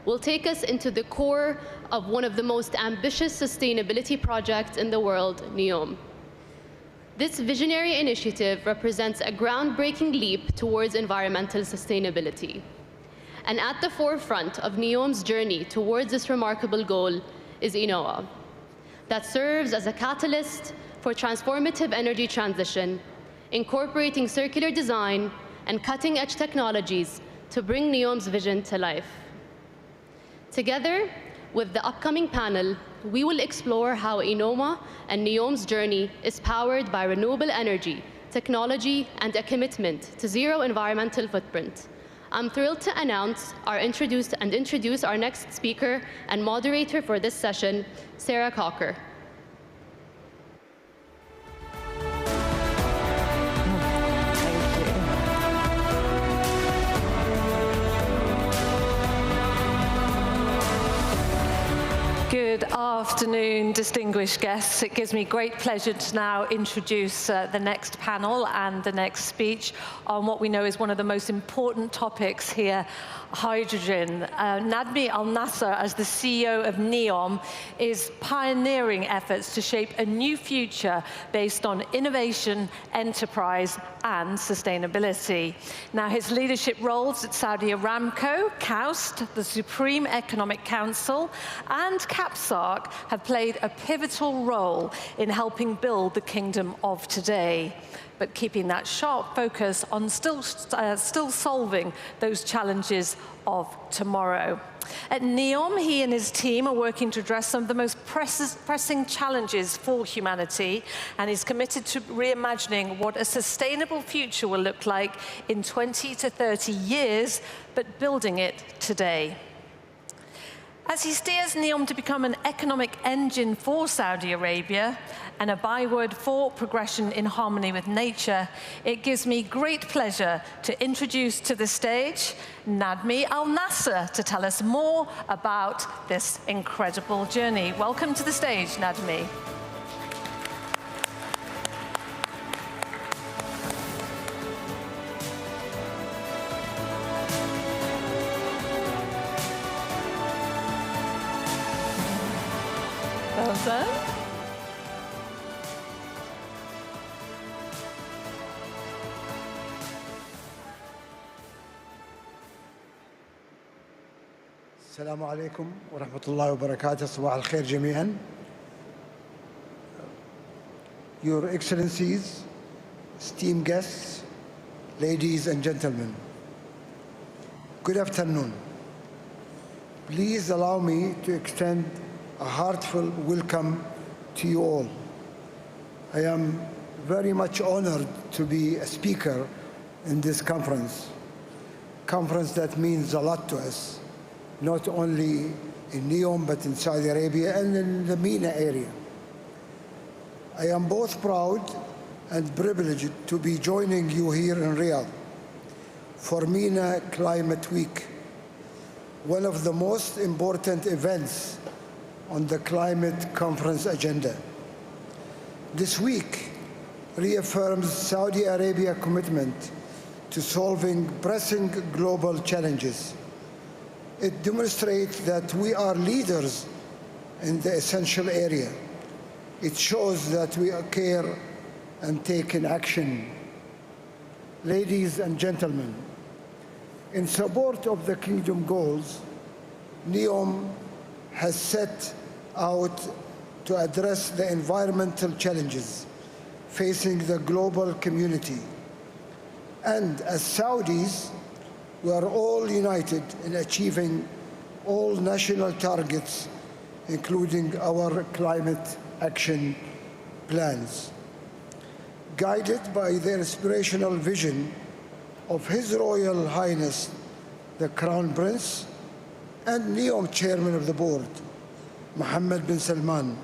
will take us into the core of one of the most ambitious sustainability projects in the world, NEOM. This visionary initiative represents a groundbreaking leap towards environmental sustainability. And at the forefront of NEOM's journey towards this remarkable goal is ENOA, that serves as a catalyst for transformative energy transition, incorporating circular design and cutting-edge technologies to bring NEOM's vision to life. Together with the upcoming panel, we will explore how ENOA and NEOM's journey is powered by renewable energy, technology, and a commitment to zero environmental footprint. I'm thrilled to introduce our next speaker and moderator for this session, Sarah Cocker. Good afternoon, distinguished guests. It gives me great pleasure to now introduce the next panel and the next speech on what we know is one of the most important topics here, hydrogen. Nadmi Al-Nasser, as the CEO of NEOM, is pioneering efforts to shape a new future based on innovation, enterprise, and sustainability. Now, his leadership roles at Saudi Aramco, KAUST, the Supreme Economic Council, and CAPSARC have played a pivotal role in helping build the kingdom of today, but keeping that sharp focus on still solving those challenges of tomorrow. At NEOM, he and his team are working to address some of the most pressing challenges for humanity, and is committed to reimagining what a sustainable future will look like in 20 to 30 years, but building it today. As he steers NEOM to become an economic engine for Saudi Arabia and a byword for progression in harmony with nature, it gives me great pleasure to introduce to the stage Nadmi Al-Nasser to tell us more about this incredible journey. Welcome to the stage, Nadmi. Well done. السلام عليكم ورحمة الله وبركاته. صباح الخير جميعا. Your Excellencies, esteemed guests, ladies and gentlemen, good afternoon. Please allow me to extend a heartfelt welcome to you all. I am very much honored to be a speaker in this conference that means a lot to us, not only in NEOM, but in Saudi Arabia and in the MENA area. I am both proud and privileged to be joining you here in Riyadh for MENA Climate Week, one of the most important events on the climate conference agenda. This week reaffirms Saudi Arabia's commitment to solving pressing global challenges. It demonstrates that we are leaders in the essential area. It shows that we care and take in action. Ladies and gentlemen, in support of the Kingdom goals, NEOM has set out to address the environmental challenges facing the global community. And as Saudis, we are all united in achieving all national targets, including our climate action plans. Guided by the inspirational vision of His Royal Highness, the Crown Prince, and NEOM Chairman of the Board, Mohammed bin Salman,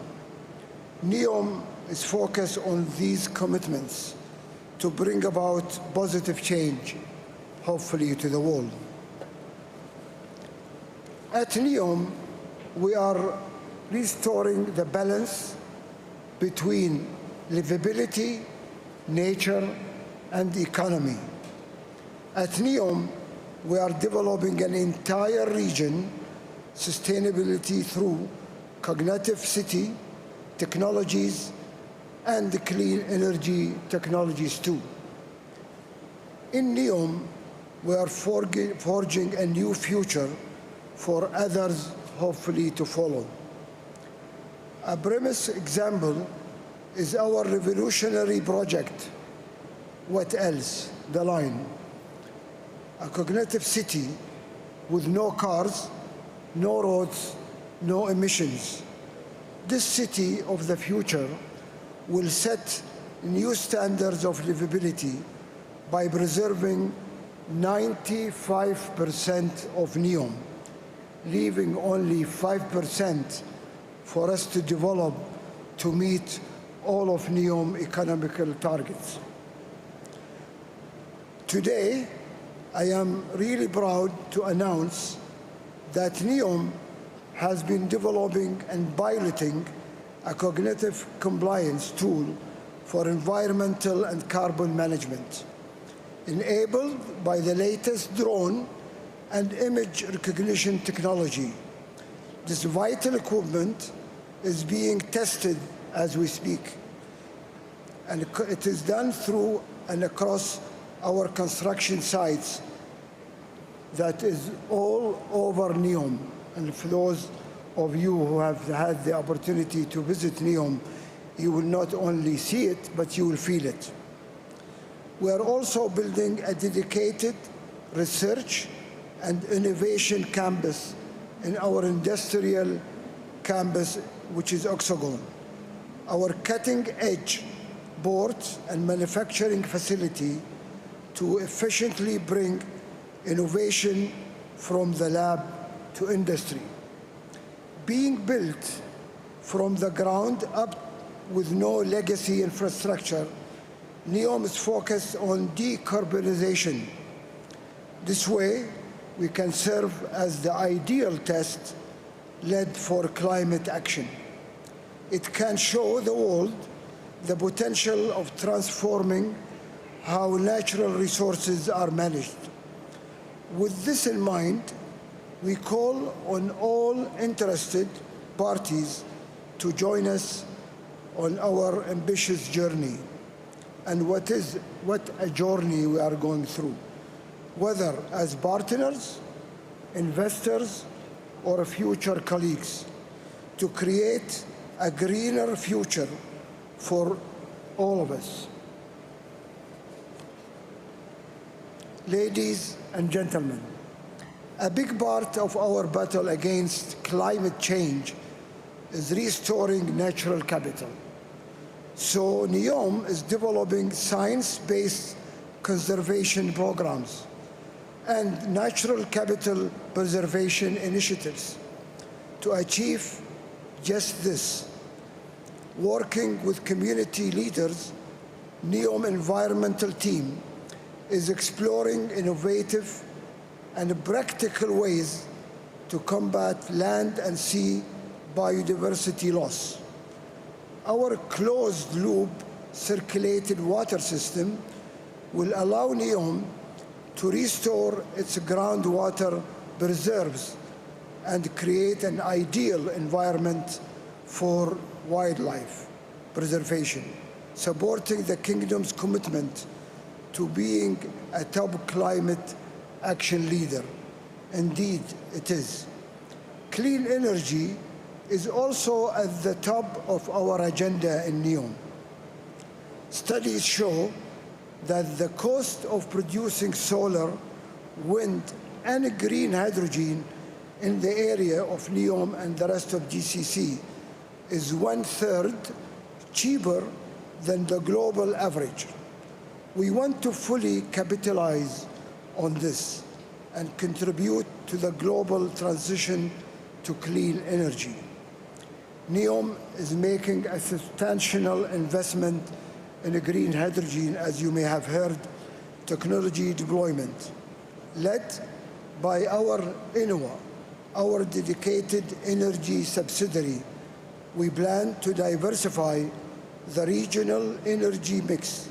NEOM is focused on these commitments to bring about positive change, hopefully to the world. At NEOM, we are restoring the balance between livability nature, and economy. At NEOM, we are developing an entire region sustainability through cognitive city technologies and clean energy technologies too. In NEOM, we are forging a new future for others hopefully to follow. A premise example is our revolutionary project, What Else? The Line. A cognitive city with no cars, no roads, no emissions. This city of the future will set new standards of livability by preserving 95% of NEOM, leaving only 5% for us to develop to meet all of NEOM economical targets. Today, I am really proud to announce that NEOM has been developing and piloting a cognitive compliance tool for environmental and carbon management, enabled by the latest drone and image recognition technology. This vital equipment is being tested as we speak, and it is done through and across our construction sites that is all over NEOM. And for those of you who have had the opportunity to visit NEOM, you will not only see it, but you will feel it. We are also building a dedicated research and innovation campus in our industrial campus, which is Oxagon. Our cutting-edge boards and manufacturing facility to efficiently bring innovation from the lab to industry. Being built from the ground up with no legacy infrastructure, NEOM is focused on decarbonization. This way, we can serve as the ideal test led for climate action. It can show the world the potential of transforming how natural resources are managed. With this in mind, we call on all interested parties to join us on our ambitious journey. And what a journey we are going through, whether as partners, investors, or future colleagues, to create a greener future for all of us. Ladies and gentlemen, a big part of our battle against climate change is restoring natural capital. So NEOM is developing science-based conservation programs and natural capital preservation initiatives to achieve just this. Working with community leaders, NEOM environmental team is exploring innovative and practical ways to combat land and sea biodiversity loss. Our closed-loop circulated water system will allow NEOM to restore its groundwater reserves and create an ideal environment for wildlife preservation, supporting the Kingdom's commitment to being a top climate action leader. Indeed, it is. Clean energy is also at the top of our agenda in NEOM. Studies show that the cost of producing solar, wind, and green hydrogen in the area of NEOM and the rest of GCC is 1/3 cheaper than the global average. We want to fully capitalize on this and contribute to the global transition to clean energy. NEOM is making a substantial investment in green hydrogen, as you may have heard, technology deployment, led by our INOA, our dedicated energy subsidiary. We plan to diversify the regional energy mix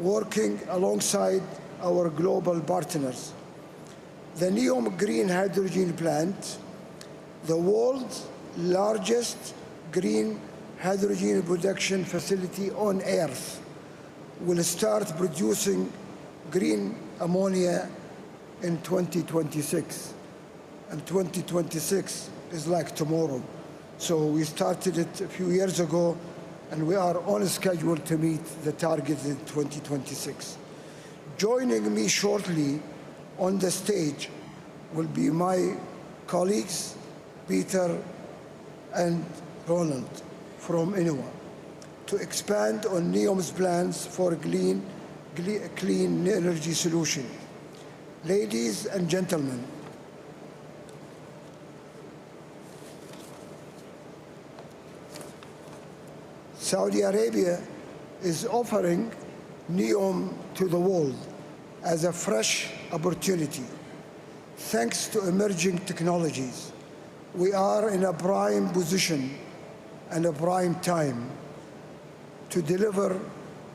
working alongside our global partners. The NEOM green hydrogen plant, the world's largest green hydrogen production facility on Earth, will start producing green ammonia in 2026. And 2026 is like tomorrow. So we started it a few years ago, and we are on schedule to meet the target in 2026. Joining me shortly on the stage will be my colleagues, Peter and Ronald from INOA, to expand on NEOM's plans for clean energy solution. Ladies and gentlemen, Saudi Arabia is offering NEOM to the world as a fresh opportunity. Thanks to emerging technologies, we are in a prime position and a prime time to deliver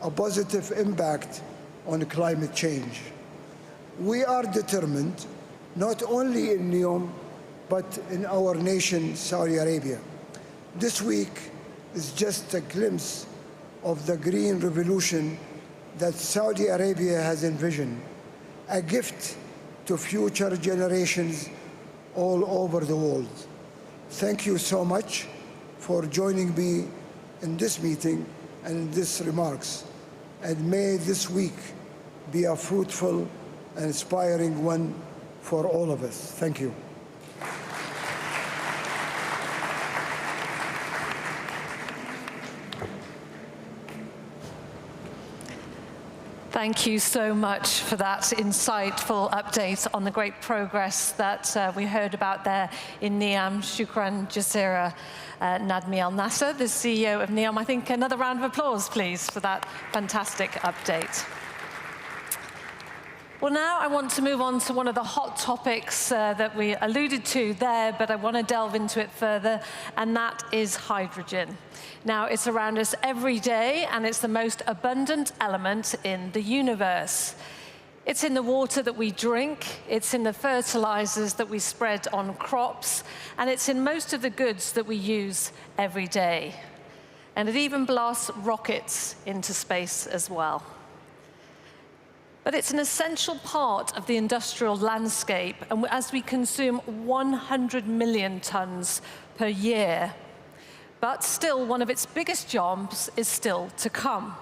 a positive impact on climate change. We are determined, not only in NEOM, but in our nation, Saudi Arabia. This week is just a glimpse of the green revolution that Saudi Arabia has envisioned, a gift to future generations all over the world. Thank you so much for joining me in this meeting and in these remarks. And may this week be a fruitful and inspiring one for all of us. Thank you. Thank you so much for that insightful update on the great progress that we heard about there in NEOM. Shukran Jazeera, Nadmi Al Nasser, the CEO of NEOM. I think another round of applause, please, for that fantastic update. Well, now I want to move on to one of the hot topics that we alluded to there, but I want to delve into it further, and that is hydrogen. Now, it's around us every day, and it's the most abundant element in the universe. It's in the water that we drink, it's in the fertilizers that we spread on crops, and it's in most of the goods that we use every day. And it even blasts rockets into space as well. But it's an essential part of the industrial landscape, and as we consume 100 million tons per year. But still, one of its biggest jobs is still to come.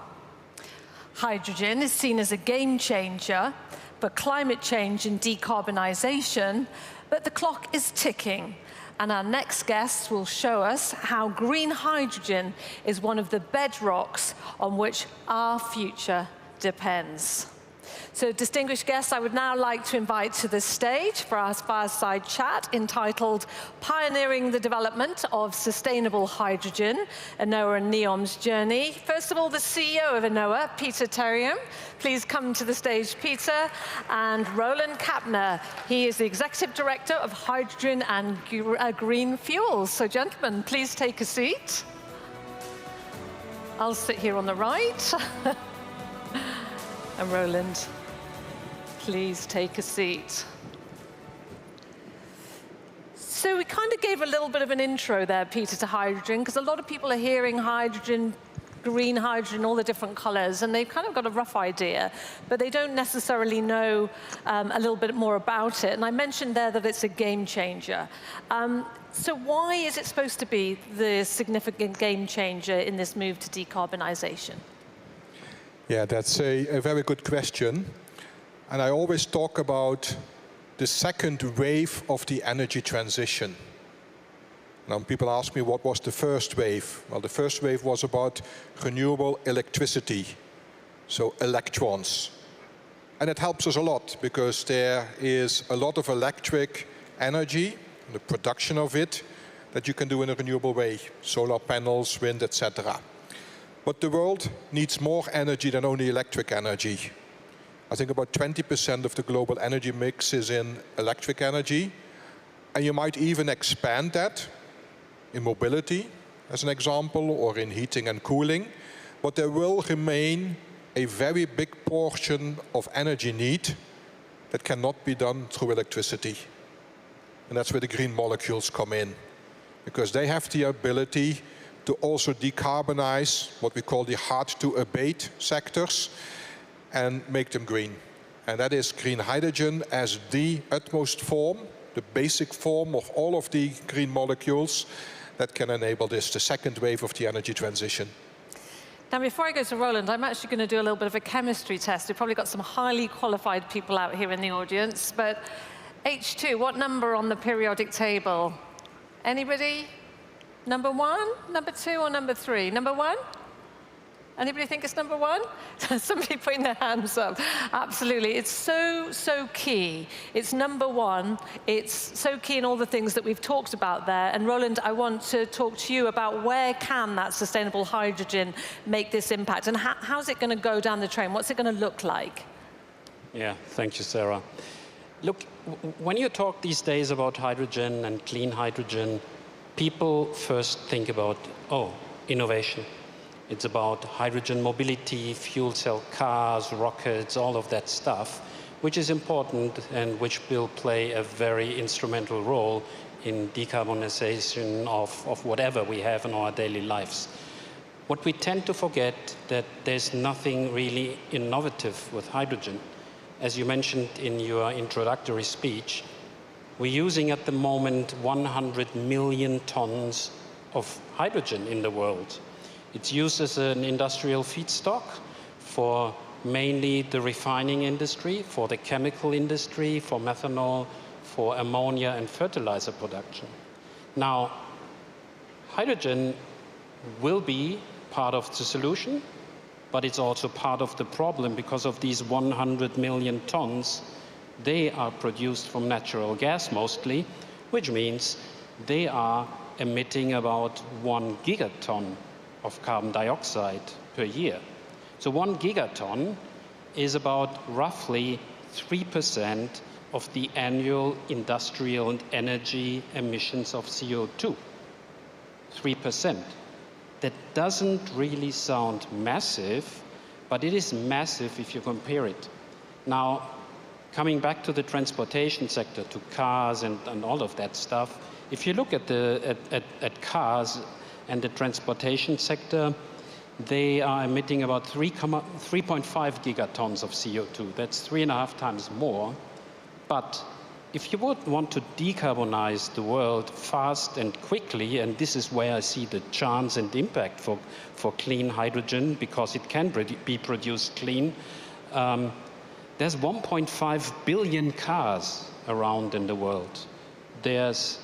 Hydrogen is seen as a game changer for climate change and decarbonization, but the clock is ticking, and our next guests will show us how green hydrogen is one of the bedrocks on which our future depends. So, distinguished guests, I would now like to invite to the stage for our fireside chat entitled Pioneering the Development of Sustainable Hydrogen, ENOA and NEOM's Journey. First of all, the CEO of ENOA, Peter Terriam. Please come to the stage, Peter. And Roland Kapner. He is the Executive Director of Hydrogen and Green Fuels. So, gentlemen, please take a seat. I'll sit here on the right. And Roland, please take a seat. So we kind of gave a little bit of an intro there, Peter, to hydrogen, because a lot of people are hearing hydrogen, green hydrogen, all the different colors, and they've kind of got a rough idea, but they don't necessarily know a little bit more about it. And I mentioned there that it's a game changer. So why is it supposed to be the significant game changer in this move to decarbonization? Yeah, that's a very good question. And I always talk about the second wave of the energy transition. Now, people ask me, what was the first wave? Well, the first wave was about renewable electricity, so electrons. And it helps us a lot, because there is a lot of electric energy, the production of it, that you can do in a renewable way, solar panels, wind, etc. But the world needs more energy than only electric energy. I think about 20% of the global energy mix is in electric energy. And you might even expand that in mobility, as an example, or in heating and cooling. But there will remain a very big portion of energy need that cannot be done through electricity. And that's where the green molecules come in, because they have the ability to also decarbonize what we call the hard-to-abate sectors and make them green. And that is green hydrogen as the utmost form, the basic form of all of the green molecules that can enable this, the second wave of the energy transition. Now, before I go to Roland, I'm actually going to do a little bit of a chemistry test. We've probably got some highly qualified people out here in the audience, but H2, what number on the periodic table? Anybody? Number 1, number 2, or number 3? Number 1? Anybody think it's number 1? Somebody putting their hands up. Absolutely. It's so key. It's number 1. It's so key in all the things that we've talked about there. And Roland, I want to talk to you about where can that sustainable hydrogen make this impact? And how's it going to go down the train? What's it going to look like? Yeah, thank you, Sarah. Look, when you talk these days about hydrogen and clean hydrogen, people first think about, oh, innovation. It's about hydrogen mobility, fuel cell cars, rockets, all of that stuff, which is important and which will play a very instrumental role in decarbonization of whatever we have in our daily lives. What we tend to forget that there's nothing really innovative with hydrogen. As you mentioned in your introductory speech, we're using at the moment 100 million tons of hydrogen in the world. It's used as an industrial feedstock for mainly the refining industry, for the chemical industry, for methanol, for ammonia and fertilizer production. Now, hydrogen will be part of the solution, but it's also part of the problem because of these 100 million tons. They are produced from natural gas mostly, which means they are emitting about 1 gigaton of carbon dioxide per year. So 1 gigaton is about roughly 3% of the annual industrial and energy emissions of CO2. 3%. That doesn't really sound massive, but it is massive if you compare it. Now, coming back to the transportation sector, to cars and all of that stuff, if you look at cars and the transportation sector, they are emitting about 3.5 gigatons of CO2. That's 3.5 times more. But if you would want to decarbonize the world fast and quickly, and this is where I see the chance and impact for clean hydrogen, because it can be produced clean, there's 1.5 billion cars around in the world. There's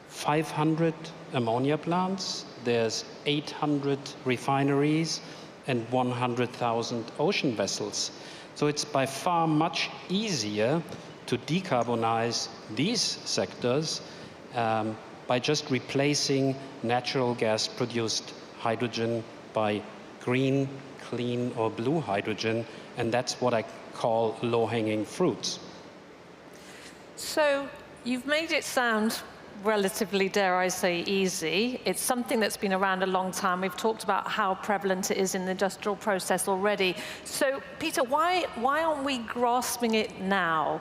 500 ammonia plants, there's 800 refineries, and 100,000 ocean vessels. So it's by far much easier to decarbonize these sectors by just replacing natural gas-produced hydrogen by green, clean, or blue hydrogen, and that's what I call low-hanging fruits. So you've made it sound relatively, dare I say, easy. It's something that's been around a long time. We've talked about how prevalent it is in the industrial process already. So, Peter, why aren't we grasping it now?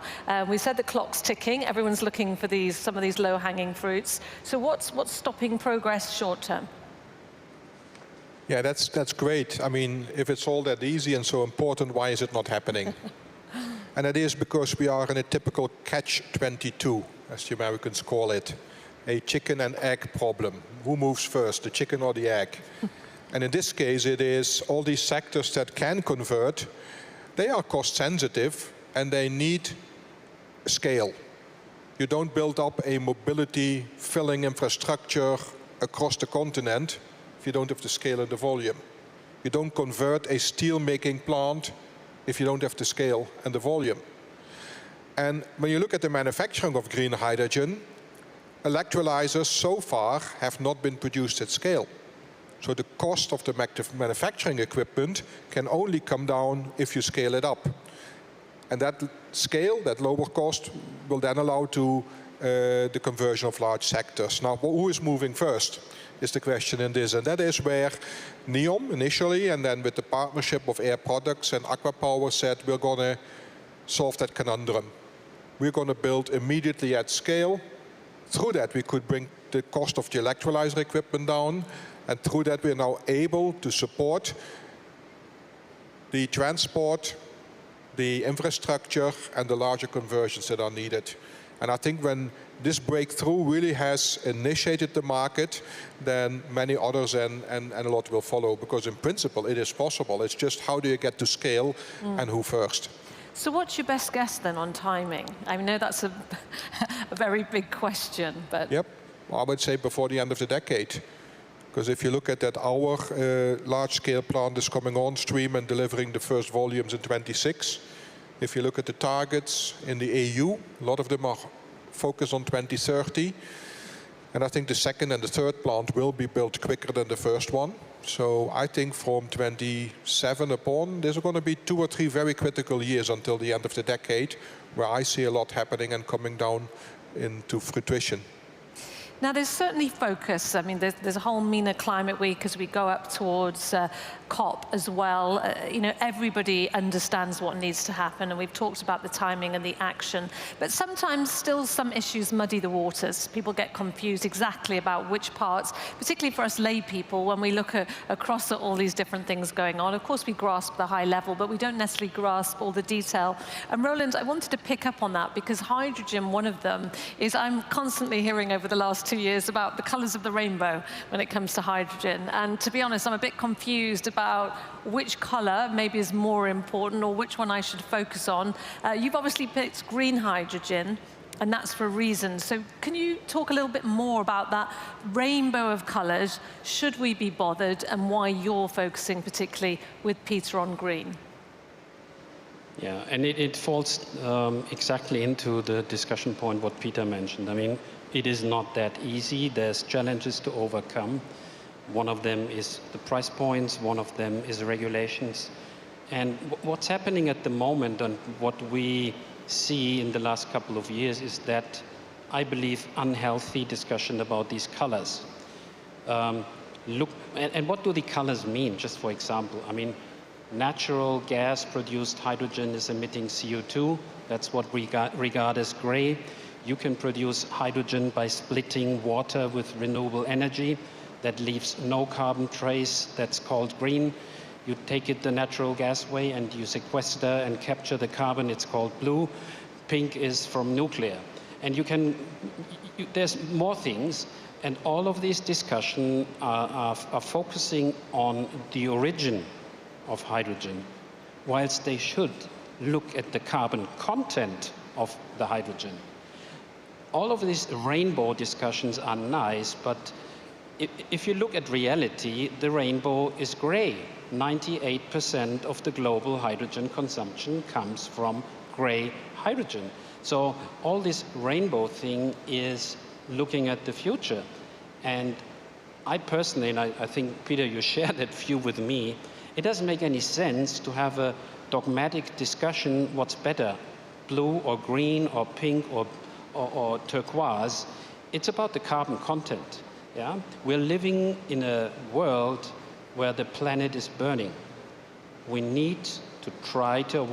We said the clock's ticking. Everyone's looking for some of these low-hanging fruits. So what's stopping progress short term? Yeah, that's great. I mean, if it's all that easy and so important, why is it not happening? And it is because we are in a typical catch-22, as the Americans call it, a chicken and egg problem. Who moves first, the chicken or the egg? And in this case, it is all these sectors that can convert, they are cost sensitive and they need scale. You don't build up a mobility filling infrastructure across the continent if you don't have the scale and the volume. You don't convert a steel making plant if you don't have the scale and the volume. And when you look at the manufacturing of green hydrogen, electrolyzers so far have not been produced at scale. So the cost of the manufacturing equipment can only come down if you scale it up. And that scale, that lower cost, will then allow to the conversion of large sectors. Now, who is moving first? is the question in this. And that is where NEOM initially, and then with the partnership of Air Products and Aqua Power, said we're going to solve that conundrum. We're going to build immediately at scale. Through that, we could bring the cost of the electrolyzer equipment down, and through that, we're now able to support the transport, the infrastructure, and the larger conversions that are needed. And I think when this breakthrough really has initiated the market, then many others and a lot will follow, because in principle it is possible. It's just how do you get to scale and who first. So what's your best guess then on timing? I know that's a very big question, but... Yep, well, I would say before the end of the decade. Because if you look at that, our large-scale plant is coming on stream and delivering the first volumes in 26. If you look at the targets in the EU, a lot of them are focused on 2030. And I think the second and the third plant will be built quicker than the first one. So I think from 27 upon, there's going to be 2 or 3 very critical years until the end of the decade, where I see a lot happening and coming down into fruition. Now, there's certainly focus. I mean, there's a whole MENA Climate Week as we go up towards COP as well. You know, everybody understands what needs to happen, and we've talked about the timing and the action. But sometimes still some issues muddy the waters. People get confused exactly about which parts, particularly for us lay people, when we look across at all these different things going on. Of course, we grasp the high level, but we don't necessarily grasp all the detail. And Roland, I wanted to pick up on that, because hydrogen, one of them, is I'm constantly hearing over the last 2 years about the colors of the rainbow when it comes to hydrogen. And to be honest, I'm a bit confused about which color maybe is more important or which one I should focus on. You've obviously picked green hydrogen, and that's for a reason. So can you talk a little bit more about that rainbow of colors? Should we be bothered, and why you're focusing particularly with Peter on green? Yeah, and it falls exactly into the discussion point what Peter mentioned. I mean, it is not that easy. There's challenges to overcome. One of them is the price points, one of them is regulations. And what's happening at the moment, and what we see in the last couple of years, is that, I believe, unhealthy discussion about these colors. Look, and what do the colors mean, just for example? I mean, natural gas-produced hydrogen is emitting CO2. That's what we regard as gray. You can produce hydrogen by splitting water with renewable energy. That leaves no carbon trace. That's called green. You take it the natural gas way and you sequester and capture the carbon. It's called blue. Pink is from nuclear. And you can, there's more things. And all of these discussions are focusing on the origin of hydrogen, whilst they should look at the carbon content of the hydrogen. All of these rainbow discussions are nice, but if you look at reality, the rainbow is gray. 98% of the global hydrogen consumption comes from gray hydrogen. So all this rainbow thing is looking at the future. And I personally, and I think, Peter, you share that view with me, it doesn't make any sense to have a dogmatic discussion what's better, blue or green or pink or turquoise. It's about the carbon content. Yeah? We're living in a world where the planet is burning. We need to try to